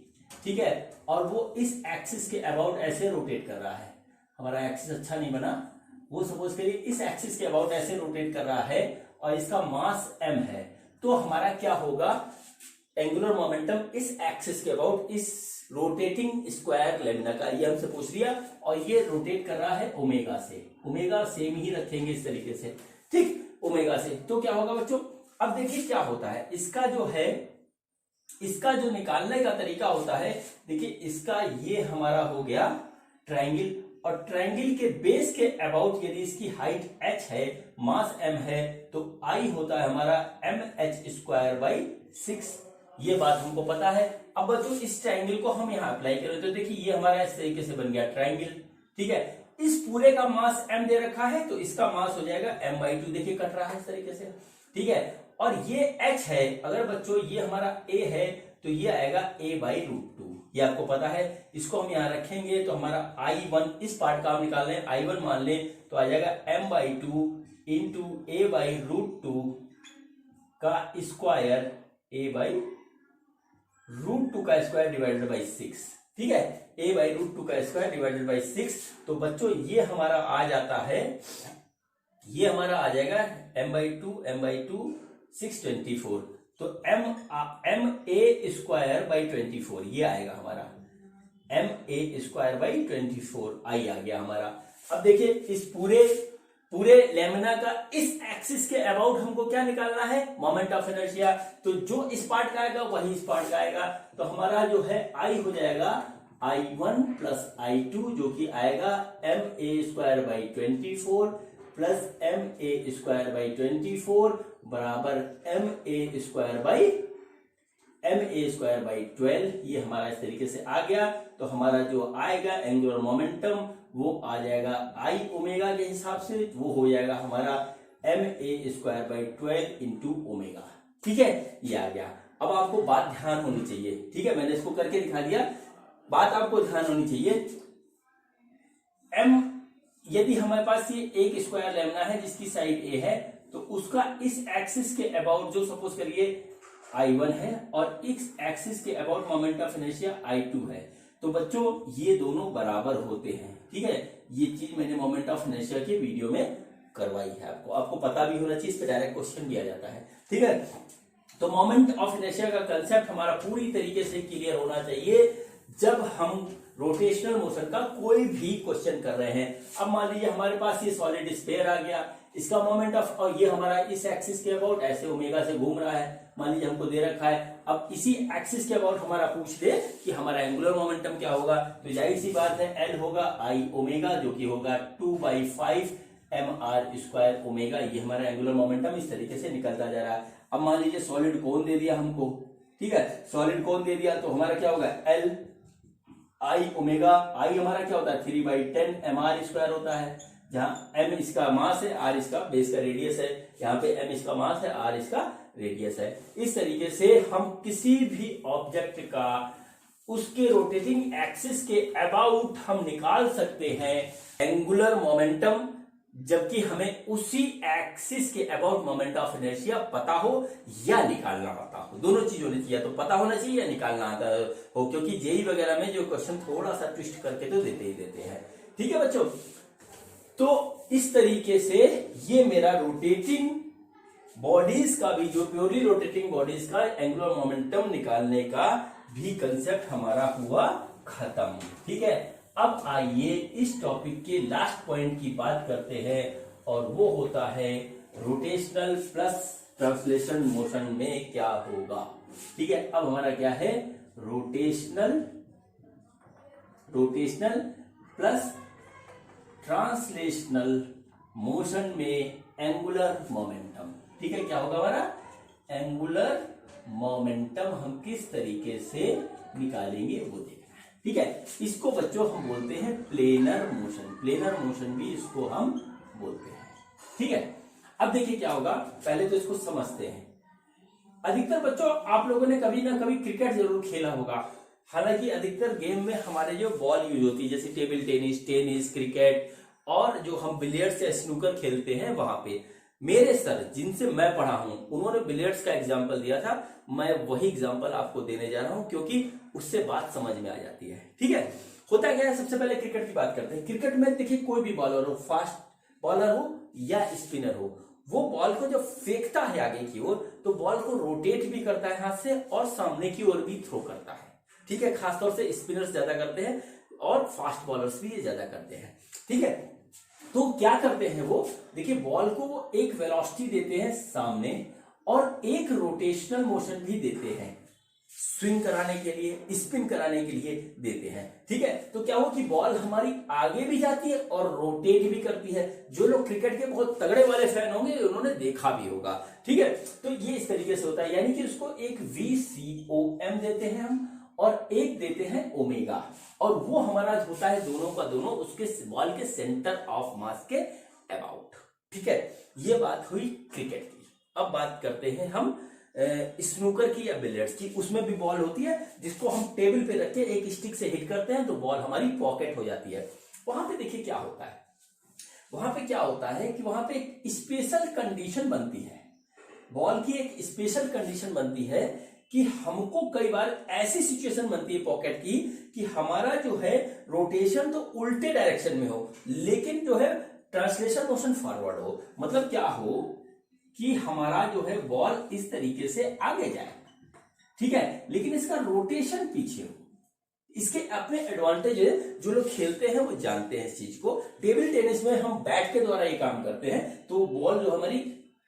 ठीक है, और वो इस एक्सिस के अबाउट ऐसे रोटेट कर रहा है, हमारा एक्सिस अच्छा नहीं बना, वो सपोज करिए इस एक्सिस के अबाउट ऐसे रोटेट कर रहा है और इसका मास m है, तो हमारा क्या होगा, एंगुलर मोमेंटम इस एक्सिस के अबाउट इस रोटेटिंग स्क्वायर लेमिना का, ये हमसे पूछ लिया, और ये रोटेट कर रहा है ओमेगा से, ओमेगा सेम ही रखेंगे इस तरीके से। ठीक, ओमेगा से, तो क्या होगा बच्चों, अब देखिए क्या होता है, इसका जो निकालने का तरीका होता है, देखिए इसका ये हमारा हो गया ट्रायंगल, और ट्रायंगल के बेस के अबाउट यदि इसकी हाइट h है, मास m है, तो I होता है हमारा mh²/6। ये बात हमको पता है। अब बच्चों इस ट्रायंगल को हम यहाँ अप्लाई करें, तो देखिए ये हमारा इस तरीके से बन गया ट्रायंगल। ठीक है, इस पूरे का मास m दे रखा है, तो इसका मास हो जाएगा m/2। देखिए कट रहा है इस तरीके से। ठीक है, और ये h है, अगर बच्चों ये हमारा a है, तो ये आएगा a/√2, ये आपको पता है। इसको हम यहाँ रखेंगे तो हमारा I1, इस पार्ट का हम निकाल लें, I1 मान लें, तो आ जाएगा m/2 इंटू a/√2 का स्क्वायर, a/√2 का स्क्वायर डिवाइडेड बाई 6। ठीक है, a/√2 का स्क्वायर डिवाइडेड बाई 6। तो बच्चों ये हमारा आ जाता है, ये हमारा आ जाएगा m/2 624, तो ma²/24 ये आएगा हमारा, ma²/24 आई आ गया हमारा। अब देखिए इस पूरे लेमिना का इस एक्सिस के अबाउट हमको क्या निकालना है, मोमेंट ऑफ इनर्शिया। तो जो इस पार्ट का आएगा वही इस पार्ट का आएगा, तो हमारा जो है आई हो जाएगा I1 प्लस I2, जो कि आएगा ma²/24 प्लस ma²/24 बराबर ma²/12। ये हमारा इस तरीके से आ गया। तो हमारा जो आएगा एंगुलर मोमेंटम वो आ जाएगा आई ओमेगा के हिसाब से, वो हो जाएगा हमारा ma² इंटू ओमेगा। ठीक है, ये आ गया। अब आपको बात ध्यान होनी चाहिए, ठीक है, मैंने इसको करके दिखा दिया, बात आपको ध्यान होनी चाहिए। m यदि हमारे पास ये एक स्क्वायर लेमना है जिसकी साइड a है, तो उसका इस एक्सिस के अबाउट जो सपोज करिए I1 है और इस एक्सिस के about moment of inertia I2 है, तो बच्चों ये दोनों बराबर होते हैं। ठीक है, ये चीज मैंने मोमेंट ऑफ इनर्शिया के वीडियो में करवाई है, आपको पता भी होना चाहिए, इस पे डायरेक्ट क्वेश्चन भी आ जाता है। ठीक है, तो मोमेंट ऑफ इनर्शिया का कंसेप्ट हमारा पूरी तरीके से क्लियर होना चाहिए जब हम रोटेशनल मोशन का कोई भी क्वेश्चन कर रहे हैं। अब मान लीजिए हमारे पास ये सॉलिड स्फीयर आ गया, इसका मोमेंट ऑफ, और ये हमारा इस एक्सिस के अबाउट ऐसे ओमेगा से घूम रहा है, मान लीजिए हमको दे रखा है। अब इसी एक्सिस के अबाउट हमारा पूछ दे कि हमारा एंगुलर मोमेंटम क्या होगा, तो जाहिर सी बात है एल होगा आई ओमेगा, जो कि होगा 2/5 mr² ओमेगा। ये हमारा एंगुलर मोमेंटम इस तरीके से निकलता जा रहा है। अब मान लीजिए सॉलिड कोन दे दिया हमको, ठीक है, सॉलिड कोन दे दिया तो हमारा क्या होगा एल आई ओमेगा। आई हमारा क्या होता है 3/10 mr² होता है, जहां m इसका मास है, r इसका बेस का रेडियस है, यहाँ पे m इसका मास है, r इसका रेडियस है। इस तरीके से हम किसी भी ऑब्जेक्ट का उसके रोटेटिंग एक्सिस के अबाउट हम निकाल सकते हैं एंगुलर मोमेंटम, जबकि हमें उसी एक्सिस के अबाउट मोमेंट ऑफ इनर्शिया पता हो या निकालना आता हो। दोनों चीज होनी चाहिए, तो पता होना चाहिए या निकालना आता हो, क्योंकि जेई वगैरह में जो क्वेश्चन थोड़ा सा ट्विस्ट करके तो देते ही देते हैं। ठीक है बच्चों, तो इस तरीके से ये मेरा रोटेटिंग बॉडीज का भी, जो प्योरली रोटेटिंग बॉडीज का एंगुलर मोमेंटम निकालने का भी कंसेप्ट हमारा हुआ खत्म। ठीक है, अब आइए इस टॉपिक के लास्ट पॉइंट की बात करते हैं, और वो होता है रोटेशनल प्लस ट्रांसलेशन मोशन में क्या होगा। ठीक है, अब हमारा क्या है रोटेशनल प्लस ट्रांसलेशनल मोशन में एंगुलर मोमेंटम। ठीक है, क्या होगा हमारा एंगुलर मोमेंटम हम किस तरीके से निकालेंगे वो देखना है। ठीक है, इसको बच्चों हम बोलते हैं प्लेनर मोशन, प्लेनर मोशन भी इसको हम बोलते हैं। ठीक है, अब देखिए क्या होगा, पहले तो इसको समझते हैं। अधिकतर बच्चों आप लोगों ने कभी ना कभी क्रिकेट जरूर खेला होगा, हालांकि अधिकतर गेम में हमारे जो बॉल यूज होती है, जैसे टेबल टेनिस, क्रिकेट, और जो हम बिलियर्ड्स या स्नूकर खेलते हैं, वहां पे मेरे सर जिनसे मैं पढ़ा हूं उन्होंने बिलियर्ड्स का एग्जाम्पल दिया था, मैं वही एग्जाम्पल आपको देने जा रहा हूं, क्योंकि उससे बात समझ में आ जाती है। ठीक है, होता क्या है, सबसे पहले क्रिकेट की बात करते हैं। क्रिकेट में देखिए कोई भी बॉलर हो, फास्ट बॉलर हो या स्पिनर हो, वो बॉल को जब फेंकता है आगे की ओर, तो बॉल को रोटेट भी करता है हाथ से और सामने की ओर भी थ्रो करता है। ठीक है, खासतौर से स्पिनर्स ज्यादा करते हैं और फास्ट बॉलर्स भी ये ज्यादा करते हैं। ठीक है, तो क्या करते हैं वो, देखिए बॉल को वो एक वेलोसिटी देते हैं सामने और एक रोटेशनल मोशन भी देते हैं, स्विंग कराने के लिए, स्पिन कराने के लिए देते हैं। ठीक है, तो क्या हो कि बॉल हमारी आगे भी जाती है और रोटेट भी करती है। जो लोग क्रिकेट के बहुत तगड़े वाले फैन होंगे उन्होंने देखा भी होगा। ठीक है, तो ये इस तरीके से होता है, यानी कि उसको एक VCOM देते हैं हम और एक देते हैं ओमेगा, और वो हमारा होता है दोनों का दोनों उसके बॉल के सेंटर ऑफ मास के अबाउट। ठीक है, ये बात हुई क्रिकेट की। अब बात करते हैं हम स्नूकर की या बिलियर्ड्स की। उसमें भी बॉल होती है जिसको हम टेबल पे रख के एक स्टिक से हिट करते हैं तो बॉल हमारी पॉकेट हो जाती है। वहां पे देखिए क्या होता है, वहां पे क्या होता है कि वहां पे एक स्पेशल कंडीशन बनती है, बॉल की एक स्पेशल कंडीशन बनती है कि हमको कई बार ऐसी सिचुएशन बनती है पॉकेट की कि हमारा जो है रोटेशन तो उल्टे डायरेक्शन में हो, लेकिन जो है ट्रांसलेशन मोशन फॉरवर्ड हो। मतलब क्या हो कि हमारा जो है बॉल इस तरीके से आगे जाए, ठीक है, लेकिन इसका रोटेशन पीछे हो। इसके अपने एडवांटेज है, जो लोग खेलते हैं वो जानते हैं इस चीज को। टेबल टेनिस में हम बैट के द्वारा ये काम करते हैं, तो बॉल जो हमारी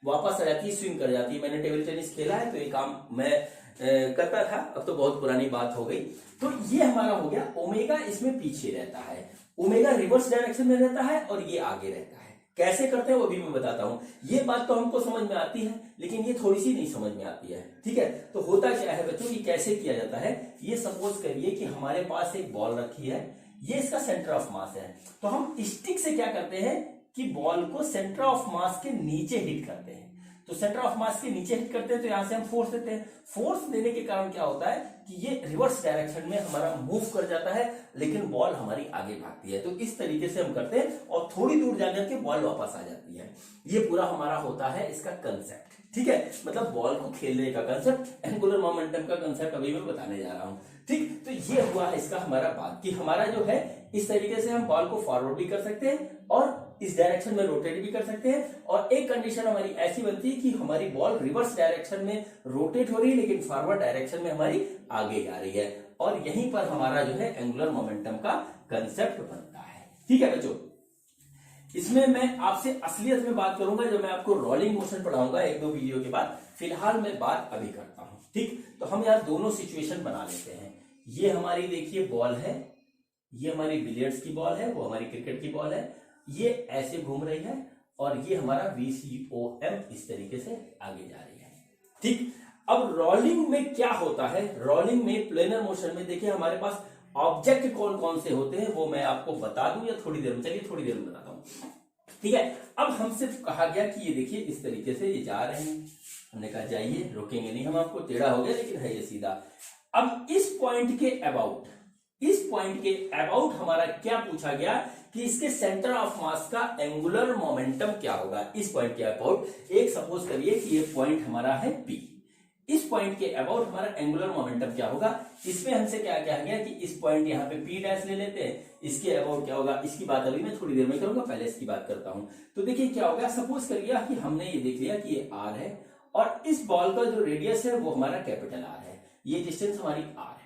वापस आ जाती है, स्विंग कर जाती है। मैंने टेबल टेनिस खेला है तो ये काम मैं करता था, अब तो बहुत पुरानी बात हो गई। तो ये हमारा हो गया ओमेगा, इसमें पीछे रहता है, ओमेगा रिवर्स डायरेक्शन में रहता है और ये आगे रहता है। कैसे करते हैं वो भी मैं बताता हूं। ये बात तो हमको समझ में आती है, लेकिन ये थोड़ी सी नहीं समझ में आती है। ठीक है, तो होता क्या है बच्चों, ये कैसे किया जाता है। ये सपोज करिए कि हमारे पास एक बॉल रखी है, ये इसका सेंटर ऑफ मास है। तो हम स्टिक से क्या करते हैं कि बॉल को सेंटर ऑफ मास के नीचे हिट करते हैं। तो सेंटर ऑफ मास के नीचे हिट करते हैं तो यहां से हम फोर्स देते हैं। फोर्स देने के कारण क्या होता है कि ये रिवर्स डायरेक्शन में हमारा मूव कर जाता है, लेकिन बॉल हमारी आगे भागती है। तो इस तरीके से हम करते हैं और थोड़ी दूर जाकर के बॉल वापस आ जाती है। ये पूरा हमारा होता है इसका कंसेप्ट, ठीक है, मतलब बॉल को खेलने का कंसेप्ट, एंगुलर मोमेंटम का कंसेप्ट अभी मैं बताने जा रहा हूं। ठीक, तो ये हुआ है इसका हमारा बात कि हमारा जो है इस तरीके से हम बॉल को फॉरवर्ड भी कर सकते हैं और इस डायरेक्शन में रोटेट भी कर सकते हैं। और एक कंडीशन हमारी ऐसी बनती है कि हमारी बॉल रिवर्स डायरेक्शन में रोटेट हो रही है लेकिन फॉरवर्ड डायरेक्शन में हमारी आगे जा रही है, और यहीं पर हमारा जो है एंगुलर मोमेंटम का कंसेप्ट बनता है। ठीक है बच्चों, इसमें मैं आपसे असलियत में बात करूंगा जब मैं आपको रोलिंग मोशन पढ़ाऊंगा एक दो वीडियो के बाद। फिलहाल मैं बात अभी करता हूं। ठीक, तो हम यार दोनों सिचुएशन बना लेते हैं। ये हमारी देखिए बॉल है, ये हमारी बिलियर्ड्स की बॉल है, वो हमारी क्रिकेट की बॉल है, ये ऐसे घूम रही है और ये हमारा VCOM इस तरीके से आगे जा रही है। ठीक, अब रोलिंग में क्या होता है, रोलिंग में प्लेनर मोशन में देखिए हमारे पास ऑब्जेक्ट कौन कौन से होते हैं वो मैं आपको बता दूं या थोड़ी देर में, चलिए थोड़ी देर में बताता हूं। ठीक है, अब हमसे कहा गया कि ये देखिए इस तरीके से ये जा रहे हैं, हमने कहा जाइए, रुकेंगे नहीं हम, आपको टेढ़ा हो गया लेकिन है ये सीधा। अब इस पॉइंट के अबाउट, इस पॉइंट के अबाउट हमारा क्या पूछा गया कि इसके सेंटर ऑफ मास का एंगुलर मोमेंटम क्या होगा। इस पॉइंट के अबाउट एक सपोज करिए कि ये पॉइंट हमारा है P, इस पॉइंट के अबाउट हमारा एंगुलर मोमेंटम क्या होगा। इसमें हमसे क्या कहा गया कि इस पॉइंट यहाँ पे P डैश ले लेते हैं, इसके अबाउट क्या होगा, इसकी बात अभी मैं थोड़ी देर में करूंगा, पहले इसकी बात करता हूं। तो देखिए क्या होगा, सपोज करिए कि हमने ये देख लिया कि ये R है और इस बॉल का जो रेडियस है वो हमारा कैपिटल R है, ये डिस्टेंस हमारी R है।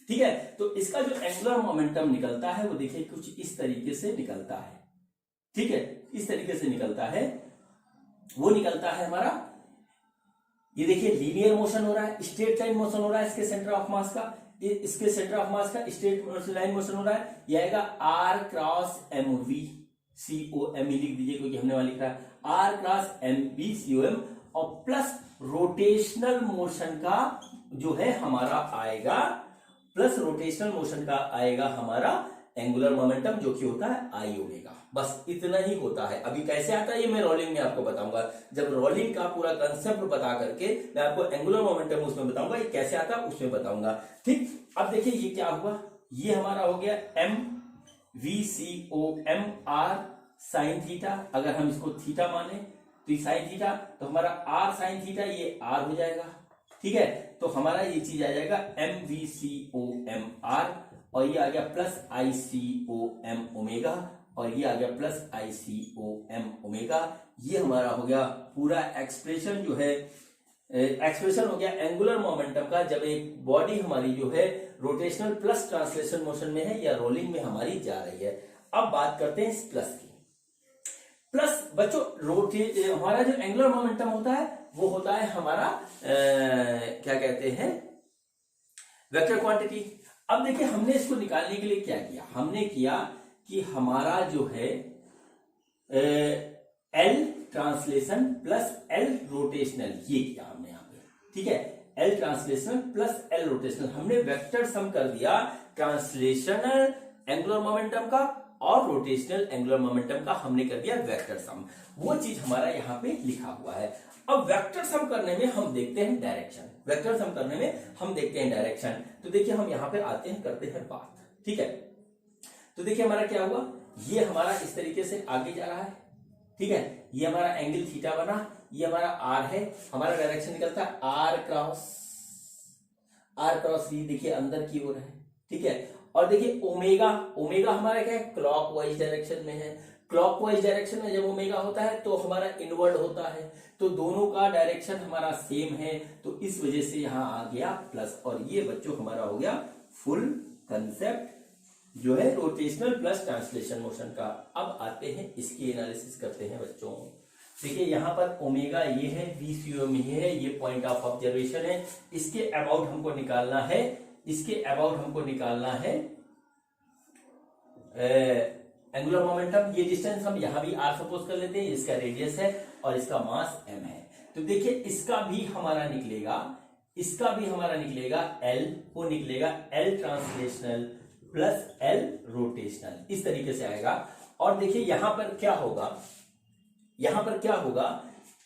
ठीक है, तो इसका जो एंगुलर मोमेंटम निकलता है वो देखिए कुछ इस तरीके से निकलता है। ठीक है, इस तरीके से निकलता है, वो निकलता है हमारा, ये देखिए लीनियर मोशन हो रहा है, स्ट्रेट लाइन मोशन हो रहा है इसके सेंटर ऑफ मास का, इसके सेंटर ऑफ मास का स्ट्रेट लाइन मोशन हो रहा है। ये आएगा R क्रॉस MVCOM लिख दीजिए क्योंकि हमने वहां लिखा है R क्रॉस MVCOM, और प्लस रोटेशनल मोशन का जो है हमारा आएगा, प्लस रोटेशनल मोशन का आएगा हमारा एंगुलर मोमेंटम जो कि होता है I ओमेगा। बस इतना ही होता है। अभी कैसे आता है ये मैं रोलिंग में आपको बताऊंगा, जब रोलिंग का पूरा कंसेप्ट बता करके मैं आपको एंगुलर मोमेंटम उसमें बताऊंगा, ये कैसे आता है उसमें बताऊंगा। ठीक, अब देखिए ये क्या हुआ, ये हमारा हो गया MVCOM R साइन थीटा, अगर हम इसको थीटा माने तो ये साइन थीटा, तो हमारा R साइन थीटा ये R हो जाएगा। ठीक है, तो हमारा ये चीज आ जाएगा MVCOM R, और ये आ गया प्लस ICOM ओमेगा, और ये आ गया प्लस ICOM ओमेगा। ये हमारा हो गया पूरा एक्सप्रेशन जो है, एक्सप्रेशन हो गया एंगुलर मोमेंटम का जब एक बॉडी हमारी जो है रोटेशनल प्लस ट्रांसलेशन मोशन में है या रोलिंग में हमारी जा रही है। अब बात करते हैं इस प्लस की। प्लस बच्चों हमारा जो एंगुलर मोमेंटम होता है वो होता है हमारा क्या कहते हैं, वेक्टर क्वांटिटी। अब देखिए हमने इसको निकालने के लिए क्या किया, हमने किया कि हमारा जो है L translation plus L rotational, ये किया हमने यहाँ पे। ठीक है, L translational plus L rotational, हमने वेक्टर सम कर दिया ट्रांसलेशनल एंगुलर मोमेंटम का और रोटेशनल एंगुलर मोमेंटम का हमने कर दिया वेक्टर सम। वो चीज हमारा यहाँ पे लिखा हुआ है। अब वेक्टर सम करने में हम देखते हैं डायरेक्शन, वेक्टर सम करने में हम देखते हैं डायरेक्शन। तो देखिए हम यहाँ पे आते हैं, करते हैं बात। ठीक है, तो देखिए हमारा क्या हुआ, ये हमारा इस तरीके से आगे जा रहा है। ठीक है, ये हमारा एंगल थीटा बना, ये हमारा R है, हमारा डायरेक्शन निकलता है R क्रॉस V, देखिए अंदर की ओर है। ठीक है, और देखिए ओमेगा, ओमेगा हमारा क्या है, क्लॉकवाइज डायरेक्शन में है। क्लॉकवाइज डायरेक्शन में जब ओमेगा होता है तो हमारा इनवर्ड होता है, तो दोनों का डायरेक्शन हमारा सेम है, तो इस वजह से यहां आ गया प्लस। और ये बच्चों हमारा हो गया फुल कंसेप्ट जो है रोटेशनल प्लस ट्रांसलेशन मोशन का। अब आते हैं इसकी एनालिसिस करते हैं बच्चों। देखिए यहाँ पर ओमेगा ये है, VCOM ये है, ये पॉइंट ऑफ ऑब्जर्वेशन है। इसके अबाउट हमको निकालना है, इसके अबाउट हमको निकालना है एंगुलर मोमेंटम। ये डिस्टेंस हम यहाँ भी R सपोज कर लेते हैं, इसका रेडियस है और इसका मास M है। तो देखिए इसका भी हमारा निकलेगा, इसका भी हमारा निकलेगा L, वो निकलेगा L translational plus L rotational, इस तरीके से आएगा। और देखिए यहां पर क्या होगा, यहां पर क्या होगा,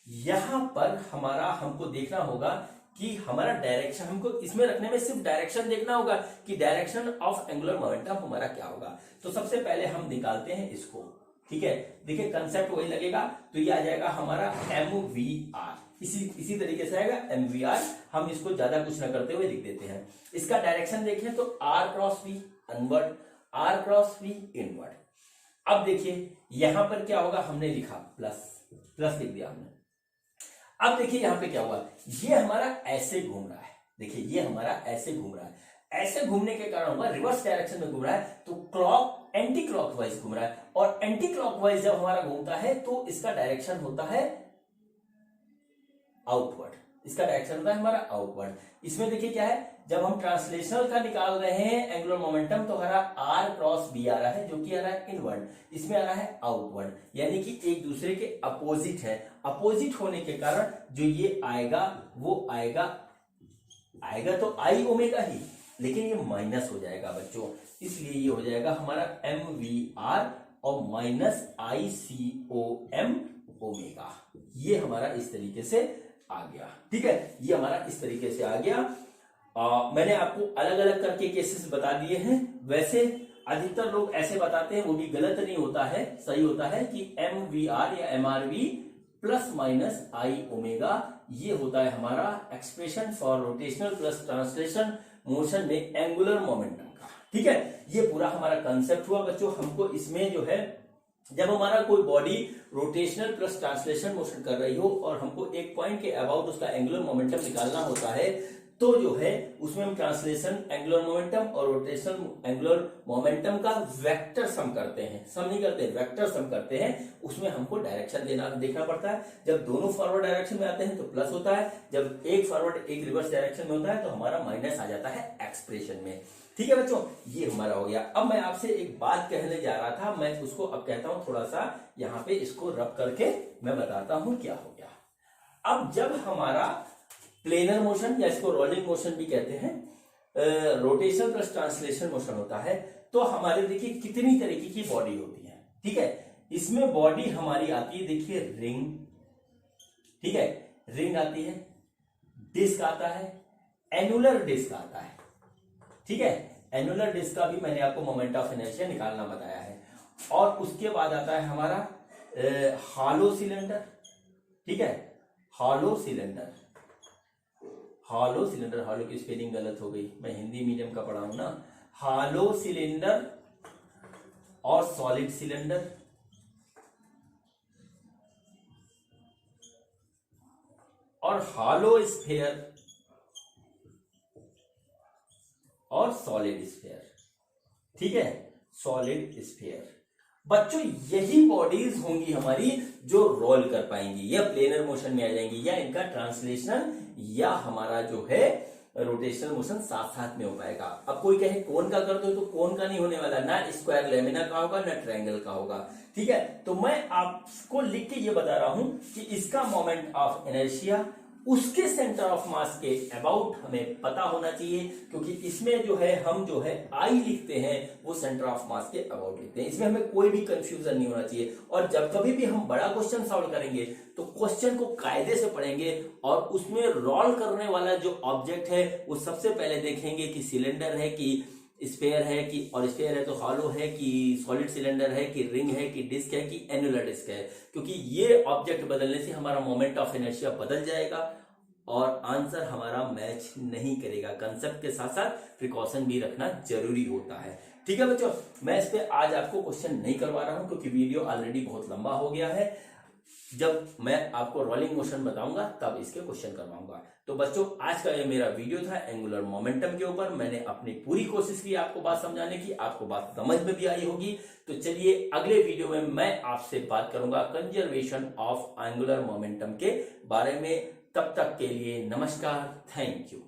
यहां पर हमारा हमको देखना होगा कि हमारा डायरेक्शन, हमको इसमें रखने में सिर्फ डायरेक्शन देखना होगा कि डायरेक्शन ऑफ एंगुलर मोमेंटम हमारा क्या होगा। तो सबसे पहले हम निकालते हैं इसको, ठीक है। देखिए कंसेप्ट वही लगेगा, तो ये आ जाएगा हमारा MVR, इसी तरीके से आएगा MVR। हम इसको ज्यादा कुछ ना करते हुए लिख देते हैं। इसका डायरेक्शन देखें तो R cross V inward, R cross V inward. अब देखिए यहां पर क्या होगा, हमने लिखा प्लस लिख दिया हमने। अब देखिए यहां पे क्या हुआ, ये हमारा ऐसे घूम रहा है, देखिए ये हमारा ऐसे घूम रहा है, ऐसे घूमने के कारण हुआ रिवर्स डायरेक्शन में घूम रहा है, तो क्लॉक एंटी क्लॉकवाइज घूम रहा है। और एंटी क्लॉकवाइज जब हमारा घूमता है तो इसका डायरेक्शन होता है आउटवर्ड, इसका डायरेक्शन होता है हमारा आउटवर्ड। इसमें देखिए क्या है, जब हम ट्रांसलेशनल का निकाल रहे हैं एंगुलर मोमेंटम, तो हमारा R क्रॉस B आ रहा है, जो कि आ रहा है इनवर्ड, इसमें आ रहा है आउटवर्ड, यानी कि एक दूसरे के अपोजिट है। अपोजिट होने के कारण जो ये आएगा वो आएगा तो I ओमेगा ही, लेकिन ये माइनस हो जाएगा बच्चों, इसलिए ये हो जाएगा हमारा MVR और माइनस ICOM ओमेगा। ये हमारा इस तरीके से आ गया, ठीक है, ये हमारा इस तरीके से आ गया। मैंने आपको अलग अलग करके केसेस बता दिए हैं। वैसे अधिकतर लोग ऐसे बताते हैं, वो भी गलत नहीं होता है, सही होता है कि MVR या MRV plus minus I omega, ये होता है हमारा expression for rotational plus translation motion में एंगुलर मोमेंटम का, ठीक है। ये पूरा हमारा कंसेप्ट हुआ बच्चों। हमको इसमें जो है, जब हमारा कोई body rotational plus translation motion कर रही हो और हमको एक पॉइंट के अबाउट उसका एंगुलर मोमेंटम निकालना होता है, तो जो है उसमें हम ट्रांसलेशन एंगुलर मोमेंटम और रोटेशनल एंगुलर मोमेंटम का वेक्टर सम करते हैं, सम नहीं करते, वेक्टर सम करते हैं। उसमें हमको डायरेक्शन देखना पड़ता है। जब दोनों फॉरवर्ड डायरेक्शन में आते हैं तो प्लस होता है, जब एक फॉरवर्ड एक रिवर्स डायरेक्शन में होता है तो हमारा माइनस आ जाता है एक्सप्रेशन में, ठीक है बच्चों। ये हमारा हो गया। अब मैं आपसे एक बात कहने जा रहा था, मैं उसको अब कहता हूं, थोड़ा सा यहाँ पे इसको रब करके मैं बताता हूं क्या हो गया। अब जब हमारा प्लेनर मोशन, या इसको रोलिंग मोशन भी कहते हैं, रोटेशन प्लस ट्रांसलेशन मोशन होता है, तो हमारे देखिए कितनी तरीके की बॉडी होती है, ठीक है। इसमें बॉडी हमारी आती है, देखिए रिंग, ठीक है, रिंग आती है, डिस्क आता है, एनुलर डिस्क आता है, ठीक है। एनुलर डिस्क का भी मैंने आपको मोमेंट ऑफ इनर्शिया निकालना बताया है। और उसके बाद आता है हमारा हॉलो सिलेंडर, ठीक है, hollow cylinder, hollow cylinder, hollow की स्पेलिंग गलत हो गई, मैं हिंदी मीडियम का पढ़ा हूं ना। हॉलो सिलेंडर और सॉलिड सिलेंडर, और हॉलो स्फीयर और सॉलिड स्फीयर, ठीक है, सॉलिड स्फीयर। बच्चों यही बॉडीज होंगी हमारी जो रोल कर पाएंगी, या प्लेनर मोशन में आ जाएंगी, या इनका ट्रांसलेशन या हमारा जो है रोटेशनल मोशन साथ साथ में हो पाएगा। अब कोई कहे कोन का कर दो, तो कोन का नहीं होने वाला, ना स्क्वायर लेमिना का होगा ना ट्रायंगल का होगा, ठीक है। तो मैं आपको लिख के ये बता रहा हूं कि इसका मोमेंट ऑफ इनर्शिया उसके सेंटर ऑफ मास के अबाउट हमें पता होना चाहिए, क्योंकि इसमें जो है हम जो है I लिखते हैं वो सेंटर ऑफ मास के अबाउट लिखते हैं। इसमें हमें कोई भी कंफ्यूजन नहीं होना चाहिए। और जब कभी भी हम बड़ा क्वेश्चन सॉल्व करेंगे तो क्वेश्चन को कायदे से पढ़ेंगे, और उसमें रोल करने वाला जो ऑब्जेक्ट है वो सबसे पहले देखेंगे कि सिलेंडर है कि स्फीयर है कि, और स्फीयर है तो हॉलो है कि सॉलिड सिलेंडर है कि रिंग है कि डिस्क है कि एनुलर डिस्क है, क्योंकि ये ऑब्जेक्ट बदलने से हमारा मोमेंट ऑफ इनर्शिया बदल जाएगा और आंसर हमारा मैच नहीं करेगा। कंसेप्ट के साथ साथ प्रिकॉशन भी रखना जरूरी होता है, ठीक है बच्चों। मैं इस पे आज आपको क्वेश्चन नहीं करवा रहा हूं, क्योंकि वीडियो ऑलरेडी बहुत लंबा हो गया है। जब मैं आपको रोलिंग मोशन बताऊंगा तब इसके क्वेश्चन करवाऊंगा। तो बच्चों आज का ये मेरा वीडियो था एंगुलर मोमेंटम के ऊपर। मैंने अपनी पूरी कोशिश की आपको बात समझाने की, आपको बात समझ में भी आई होगी। तो चलिए अगले वीडियो में मैं आपसे बात करूंगा कंजर्वेशन ऑफ एंगुलर मोमेंटम के बारे में। तब तक के लिए नमस्कार, थैंक यू।